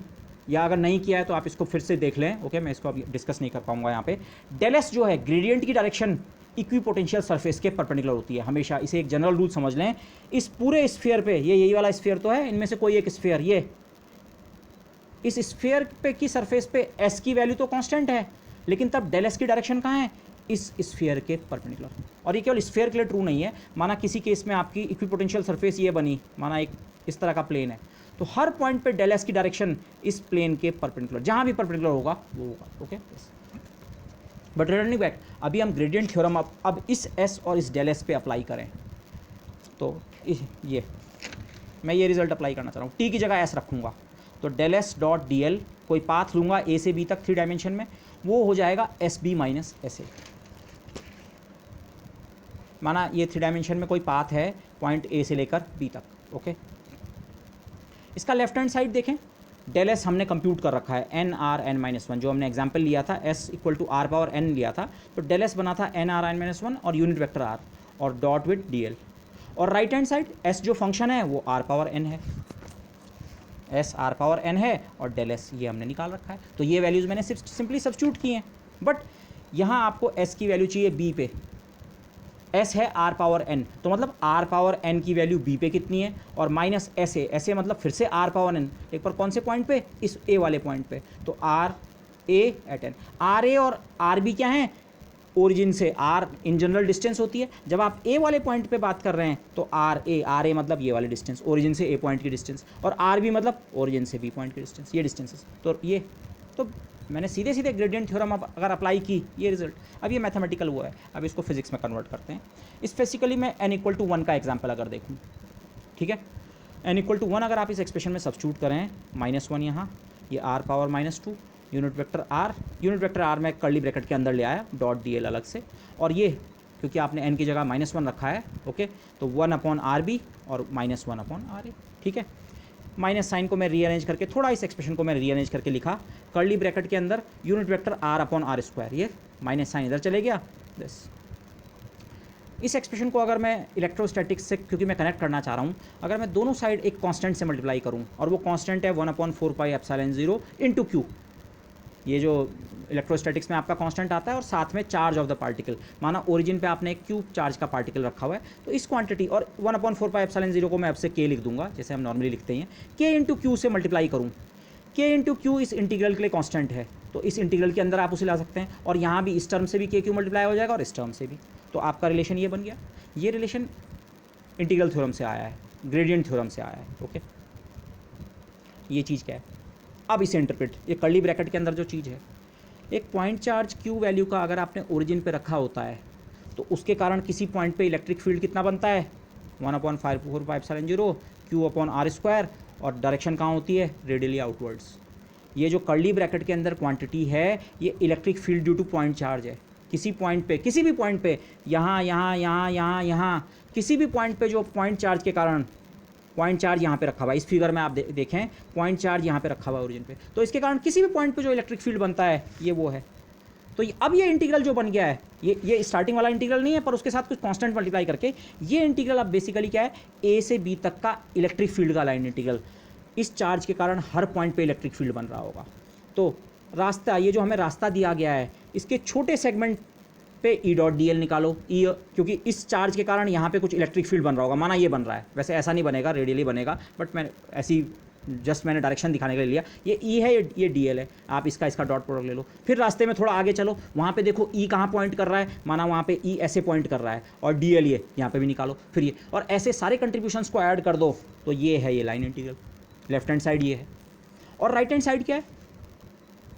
या अगर नहीं किया है तो आप इसको फिर से देख लें। ओके, मैं इसको अभी डिस्कस नहीं कर पाऊंगा यहाँ पे। डेल एस जो है, ग्रेडियंट की डायरेक्शन इक्विपोटेंशियल सरफेस के परपेंडिकुलर होती है हमेशा। इसे एक जनरल रूल समझ लें। इस पूरे स्फीयर पे, ये यही वाला स्फीयर तो है, इनमें से कोई एक स्फीयर, ये इस स्फीयर पे की सरफेस पे एस की वैल्यू तो कांस्टेंट है, लेकिन तब डेल एस की डायरेक्शन कहाँ है, इस स्फीयर के परपेंडिकुलर। और ये केवल स्फीयर के लिए ट्रू नहीं है। माना किसी केस में आपकी इक्विपोटेंशियल सरफेस ये बनी, माना एक इस तरह का प्लेन है, तो हर पॉइंट पे डेल एस की डायरेक्शन इस प्लेन के परपेंडिकुलर, जहाँ भी परपेंडिकुलर होगा वो होगा। ओके, बट रिटर्निंग बैक, अभी हम ग्रेडियंट थ्योरम अब इस एस और इस डेल एस पे अप्लाई करें, तो ये मैं ये रिजल्ट अप्लाई करना चाह रहा हूँ। टी की जगह एस रखूँगा, तो del S dot D L, कोई पाथ लूँगा ए से बी तक 3 डायमेंशन में, वो हो जाएगा S B minus S A. माना ये 3 डायमेंशन में कोई पाथ है पॉइंट ए से लेकर बी तक। ओके, इसका लेफ्ट हैंड साइड देखें, डेल एस हमने कंप्यूट कर रखा है n(r(n-1), जो हमने एग्जाम्पल लिया था s = r⁴n लिया था, तो डेल एस बना था n(r(n-1) और यूनिट वेक्टर r और डॉट विद dl। और राइट हैंड साइड s जो फंक्शन है वो r⁴n है, s r⁴n है, और डेल एस ये हमने निकाल रखा है। तो ये वैल्यूज़ मैंने सिर्फ सिंपली सब्स्टिट्यूट की हैं। बट यहाँ आपको s की वैल्यू चाहिए b पे, s है r⁴n, तो मतलब r⁴n की वैल्यू b पे कितनी है, और माइनस sa मतलब फिर से r⁴n, एक पर कौन से पॉइंट पे, इस a वाले पॉइंट पे, तो r a at n। R A और आर बी क्या हैं, ओरिजिन से r इन जनरल डिस्टेंस होती है। जब आप a वाले पॉइंट पे बात कर रहे हैं तो आर ए मतलब ये वाले डिस्टेंस, ओरिजिन से a पॉइंट की डिस्टेंस, और आर बी मतलब ओरिजिन से b पॉइंट की डिस्टेंस, ये डिस्टेंसेस। तो ये तो मैंने सीधे सीधे ग्रेडियंट थ्योरम अगर अप्लाई की, ये रिजल्ट। अब ये मैथमेटिकल हुआ है, अब इसको फिजिक्स में कन्वर्ट करते हैं। स्पेसिकली मैं n = 1 का एग्जाम्पल अगर देखूँ, ठीक है, n = 1 अगर आप इस एक्सप्रेशन में सब्स्टिट्यूट करें, -1 यहाँ, ये r⁻², यूनिट वेक्टर r मैं कर्ली ब्रैकेट के अंदर ले आया, डॉट dl अलग से, और ये क्योंकि आपने n की जगह -1 रखा है, ओके, तो 1/rb और -1/ra, ठीक है। माइनस साइन को मैं रीअरेंज करके, थोड़ा इस एक्सप्रेशन को मैं रीअरेंज करके लिखा, कर्ली ब्रैकेट के अंदर यूनिट वेक्टर r/r², ये माइनस साइन इधर चले गया, बस इस एक्सप्रेशन को अगर मैं इलेक्ट्रोस्टैटिक्स से, क्योंकि मैं कनेक्ट करना चाह रहा हूँ, अगर मैं दोनों साइड एक कांस्टेंट से मल्टीप्लाई करूँ और वो कांस्टेंट है 1/4πε0 इंटू क्यू, ये जो इलेक्ट्रोस्टैटिक्स में आपका कांस्टेंट आता है और साथ में चार्ज ऑफ द पार्टिकल, माना ओरिजिन पे आपने एक क्यूब चार्ज का पार्टिकल रखा हुआ है, तो इस क्वांटिटी और 1/4πε0 को मैं अब से के लिख दूंगा जैसे हम नॉर्मली लिखते हैं, के इंटू क्यू से मल्टीप्लाई करूँ, के इंटू क्यू इस इंटीग्रल के लिए कांस्टेंट है, तो इस इंटीग्रल के अंदर आप उसे ला सकते हैं और यहाँ भी इस टर्म से भी के क्यू मल्टीप्लाई हो जाएगा और इस टर्म से भी, तो आपका रिलेशन ये बन गया। ये रिलेशन इंटीग्रल थ्योरम से आया है, ग्रेडियंट थ्योरम से आया है। ओके, ये चीज़ क्या है, अब इसे इंटरप्रेट, ये कर्ली ब्रैकेट के अंदर जो चीज़ है, एक पॉइंट चार्ज क्यू वैल्यू का अगर आपने ओरिजिन पे रखा होता है तो उसके कारण किसी पॉइंट पे इलेक्ट्रिक फील्ड कितना बनता है, 1/4πε0 Q/r², और डायरेक्शन कहाँ होती है, रेडियली आउटवर्ड्स। ये जो कर्ली ब्रैकेट के अंदर क्वांटिटी है ये electric field due two point charge है। किसी पॉइंट पे, किसी भी पॉइंट पे, यहाँ यहाँ यहाँ यहाँ यहाँ किसी भी पॉइंट पे जो पॉइंट चार्ज के कारण, पॉइंट चार्ज यहाँ पे रखा हुआ है, इस फिगर में आप देखें पॉइंट चार्ज यहाँ पे रखा हुआ है ओरिजिन पे, तो इसके कारण किसी भी पॉइंट पे जो इलेक्ट्रिक फील्ड बनता है ये वो है। तो अब ये इंटीग्रल जो बन गया है, ये स्टार्टिंग वाला इंटीग्रल नहीं है पर उसके साथ कुछ कांस्टेंट मल्टीप्लाई करके ये इंटीग्रल अब बेसिकली क्या है, ए से बी तक का इलेक्ट्रिक फील्ड का लाइन इंटीग्रल। इस चार्ज के कारण हर पॉइंट पे इलेक्ट्रिक फील्ड बन रहा होगा। तो रास्ता, ये जो हमें रास्ता दिया गया है, इसके छोटे सेगमेंट पे ई डॉट डी एल निकालो, ई, क्योंकि इस चार्ज के कारण यहाँ पे कुछ इलेक्ट्रिक फील्ड बन रहा होगा, माना ये बन रहा है, वैसे ऐसा नहीं बनेगा, रेडियली बनेगा, बट मैं ऐसी जस्ट मैंने डायरेक्शन दिखाने के लिए लिया। ये ई है, ये डी एल है, आप इसका डॉट प्रोडक्ट ले लो। फिर रास्ते में थोड़ा आगे चलो, वहाँ पे देखो ई कहाँ पॉइंट कर रहा है, माना वहाँ पे ई ऐसे पॉइंट कर रहा है, और डी एल ये यहाँ पे भी निकालो, फिर ये, और ऐसे सारे कंट्रीब्यूशंस को ऐड कर दो, तो ये है ये line integral. Left hand side ये है, और राइट हैंड साइड क्या है,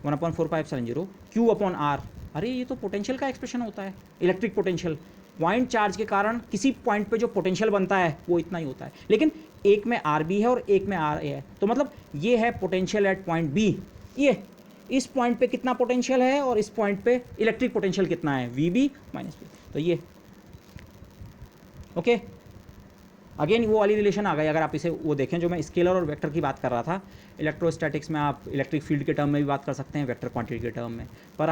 1/4πε0 Q/r। अरे ये तो पोटेंशियल का एक्सप्रेशन होता है, इलेक्ट्रिक पोटेंशियल। पॉइंट चार्ज के कारण किसी पॉइंट पे जो पोटेंशियल बनता है वो इतना ही होता है, लेकिन एक में आर बी है और एक में आर ए है, तो मतलब ये है पोटेंशियल एट पॉइंट बी। ये इस पॉइंट पे कितना पोटेंशियल है और इस पॉइंट पे इलेक्ट्रिक पोटेंशियल कितना है, वी बी माइनस बी, तो ये ओके। अगेन वो वाली रिलेशन आ गई, अगर आप इसे वो देखें जो मैं स्केलर और वेक्टर की बात कर रहा था। इलेक्ट्रोस्टैटिक्स में आप इलेक्ट्रिक फील्ड के टर्म में भी बात कर सकते हैं, वेक्टर क्वांटिटी के टर्म में, पर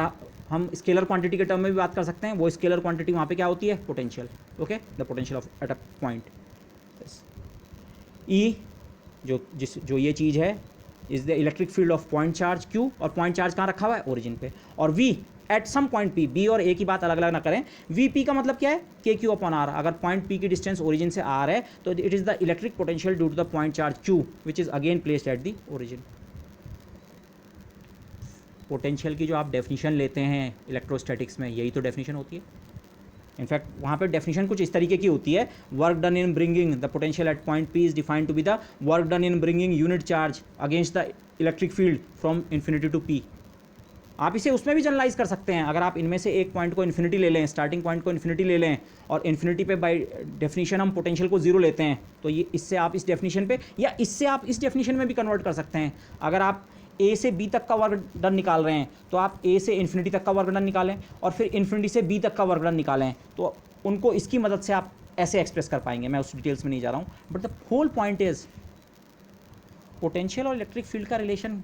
हम स्केलर क्वांटिटी के टर्म में भी बात कर सकते हैं। वो स्केलर क्वांटिटी वहाँ पे क्या होती है, potential. Okay, the potential of at a point. E जो ये चीज़ है is the electric field of point charge Q, और पॉइंट चार्ज कहाँ रखा हुआ है, ओरिजिन पे, और V at some point P. B और ए की बात अलग अलग ना करें, वी पी का मतलब क्या है, के क्यू अपॉन आर। अगर पॉइंट पी की डिस्टेंस ओरिजिन से आर है तो it is the electric potential due to the point charge Q which is again placed at the origin. Potential की जो आप डेफिनेशन लेते हैं इलेक्ट्रोस्टैटिक्स में, यही तो डेफिनेशन होती है। इनफैक्ट वहाँ पे डेफिनेशन कुछ इस तरीके की होती है, work done in bringing the potential at point P is defined to be the work done in bringing unit charge against the electric field from infinity to P. आप इसे उसमें भी जनरलाइज कर सकते हैं। अगर आप इनमें से एक पॉइंट को इन्फिनिटी ले लें, स्टार्टिंग पॉइंट को इन्फिनिटी ले लें, और इन्फिनिटी पे बाय डेफिनेशन हम पोटेंशियल को जीरो लेते हैं, तो ये इससे आप इस डेफिनेशन पे, या इससे आप इस डेफिनेशन में भी कन्वर्ट कर सकते हैं। अगर आप ए से बी तक का वर्क डन निकाल रहे हैं तो आप ए से इन्फिनिटी तक का वर्क डन निकालें, और फिर इन्फिनिटी से बी तक का वर्क डन निकालें, तो उनको इसकी मदद से आप ऐसे एक्सप्रेस कर पाएंगे। मैं उस डिटेल्स में नहीं जा रहा हूँ, but the whole point is potential और इलेक्ट्रिक फील्ड का रिलेशन,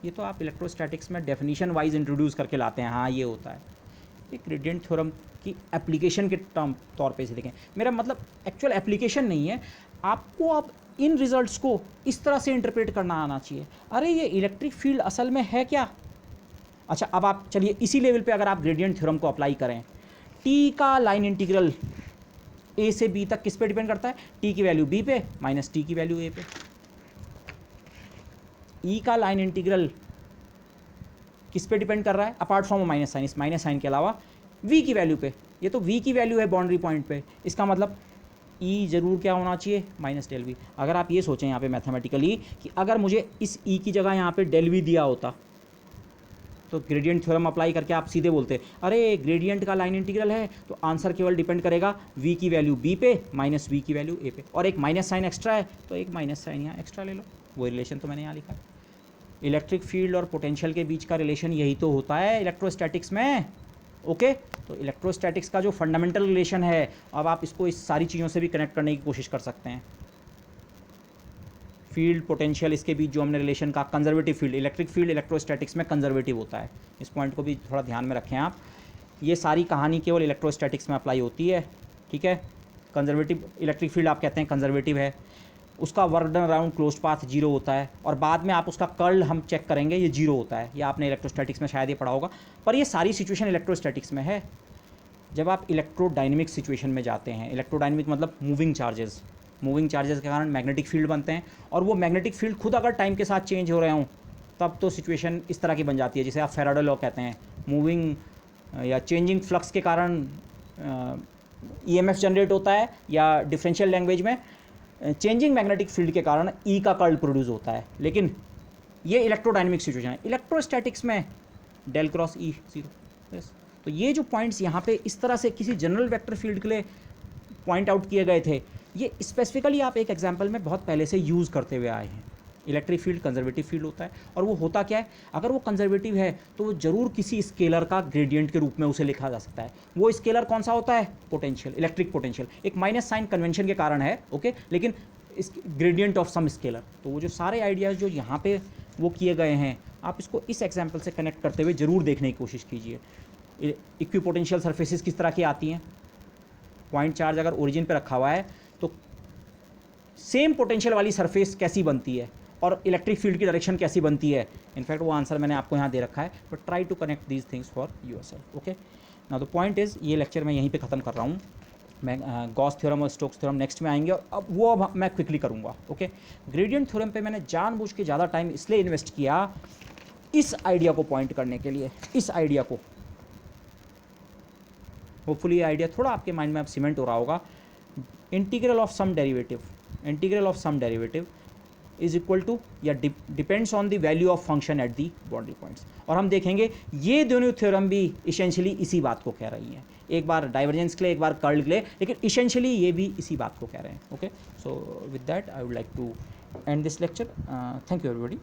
ये तो आप इलेक्ट्रोस्टैटिक्स में डेफिनेशन वाइज इंट्रोड्यूस करके लाते हैं, हाँ ये होता है। एक ग्रेडियंट थ्योरम की एप्लीकेशन के तौर पे इसे देखें, मेरा मतलब एक्चुअल एप्लीकेशन नहीं है, आपको अब इन रिजल्ट्स को इस तरह से इंटरप्रेट करना आना चाहिए। अरे ये इलेक्ट्रिक फील्ड असल में है क्या। अच्छा, अब आप चलिए इसी लेवल पे अगर आप ग्रेडियंट थ्योरम को अप्लाई करें, टी का लाइन इंटीग्रल ए से बी तक किस पे डिपेंड करता है, टी की वैल्यू बी पे माइनस टी की वैल्यू ए पे। ई का लाइन इंटीग्रल किस पे डिपेंड कर रहा है, अपार्ट फ्रॉम माइनस साइन, इस माइनस साइन के अलावा वी की वैल्यू पे। ये तो वी की वैल्यू है बाउंड्री पॉइंट पे, इसका मतलब ई जरूर क्या होना चाहिए, माइनस डेल वी। अगर आप ये सोचें यहाँ पे मैथमेटिकली कि अगर मुझे इस ई की जगह यहाँ पे डेल वी दिया होता, तो ग्रेडियंट थ्योरम अप्लाई करके आप सीधे बोलते अरे ग्रेडियंट का लाइन इंटीग्रल है तो आंसर केवल डिपेंड करेगा वी की वैल्यू बी पे माइनस वी की वैल्यू ए पे, और एक माइनस साइन एक्स्ट्रा है तो एक माइनस साइन यहाँ एक्स्ट्रा ले लो। वो रिलेशन तो मैंने यहाँ लिखा है। इलेक्ट्रिक फील्ड और पोटेंशियल के बीच का रिलेशन यही तो होता है इलेक्ट्रोस्टैटिक्स में। ओके, तो इलेक्ट्रोस्टैटिक्स का जो फंडामेंटल रिलेशन है, अब आप इसको इस सारी चीज़ों से भी कनेक्ट करने की कोशिश कर सकते हैं। फील्ड पोटेंशियल, इसके बीच जो हमने रिलेशन का, conservative field, electric field electrostatics में कंजर्वेटिव होता है। इस पॉइंट को भी थोड़ा ध्यान में रखें आप। ये सारी कहानी केवल इलेक्ट्रोस्टैटिक्स में अप्लाई होती है, ठीक है, कंजर्वेटिव इलेक्ट्रिक फील्ड आप कहते हैं कंजर्वेटिव है, उसका work done around closed path zero होता है, और बाद में आप उसका कर्ल हम चेक करेंगे ये जीरो होता है, ये आपने इलेक्ट्रोस्टैटिक्स में शायद ये पढ़ा होगा, पर ये सारी सिचुएशन इलेक्ट्रोस्टैटिक्स में है। जब आप इलेक्ट्रोडाइनमिक सिचुएशन में जाते हैं, इलेक्ट्रोडाइनमिक मतलब मूविंग चार्जेस के कारण मैग्नेटिक फील्ड बनते हैं, और वो मैग्नेटिक फील्ड खुद अगर टाइम के साथ चेंज हो रहे हों तब तो सिचुएशन इस तरह की बन जाती है, जिसे आप फैराडे लॉ कहते हैं। मूविंग या चेंजिंग फ्लक्स के कारण ईएमएफ जनरेट होता है, या डिफरेंशियल लैंग्वेज में चेंजिंग मैग्नेटिक फील्ड के कारण ई का कर्ल प्रोड्यूस होता है। लेकिन ये इलेक्ट्रोडाइनमिक सिचुएशन है। इलेक्ट्रोस्टैटिक्स में del cross E zero. Yes, तो ये जो पॉइंट्स यहाँ पे इस तरह से किसी जनरल वेक्टर फील्ड के लिए पॉइंट आउट किए गए थे, ये स्पेसिफिकली आप एक एग्जाम्पल में बहुत पहले से यूज़ करते हुए आए हैं। इलेक्ट्रिक फील्ड कंजर्वेटिव फील्ड होता है, और वो होता क्या है, अगर वो कंजर्वेटिव है तो वो जरूर किसी स्केलर का ग्रेडियंट के रूप में उसे लिखा जा सकता है। वो स्केलर कौन सा होता है, पोटेंशियल, इलेक्ट्रिक पोटेंशियल। एक माइनस साइन कन्वेंशन के कारण है, ओके, लेकिन इस ग्रेडियंट ऑफ सम स्केलर। तो वो जो सारे आइडियाज़ जो यहाँ पे वो किए गए हैं, आप इसको इस एग्जाम्पल से कनेक्ट करते हुए ज़रूर देखने की कोशिश कीजिए। इक्विपोटेंशियल सरफेसेस किस तरह की आती हैं, पॉइंट चार्ज अगर ओरिजिन पे रखा हुआ है तो सेम पोटेंशियल वाली सरफेस कैसी बनती है, और इलेक्ट्रिक फील्ड की डायरेक्शन कैसी बनती है। इनफैक्ट वो आंसर मैंने आपको यहाँ दे रखा है, but try to connect these things for yourself. Okay, now the point is, ये लेक्चर मैं यहीं पे ख़त्म कर रहा हूँ। मैं गॉस थ्योरम और स्टोक्स थ्योरम नेक्स्ट में आएंगे, और अब मैं क्विकली करूँगा। ओके, ग्रेडियंट थ्योरम पे मैंने जानबूझ के ज़्यादा टाइम इसलिए इन्वेस्ट किया, इस आइडिया को पॉइंट करने के लिए, इस आइडिया को। होपफुली ये आइडिया थोड़ा आपके माइंड में अब सीमेंट हो रहा होगा। Integral of some derivative is equal to या depends on the value of function at the boundary points. और हम देखेंगे ये दोनों थ्योरम भी इसेंशियली इसी बात को कह रही हैं, एक बार डाइवर्जेंस के लिए, एक बार कर्ल के लिए, लेकिन इसेंशियली ये भी इसी बात को कह रहे हैं। Okay, so with that I would like to end this lecture. Thank you everybody.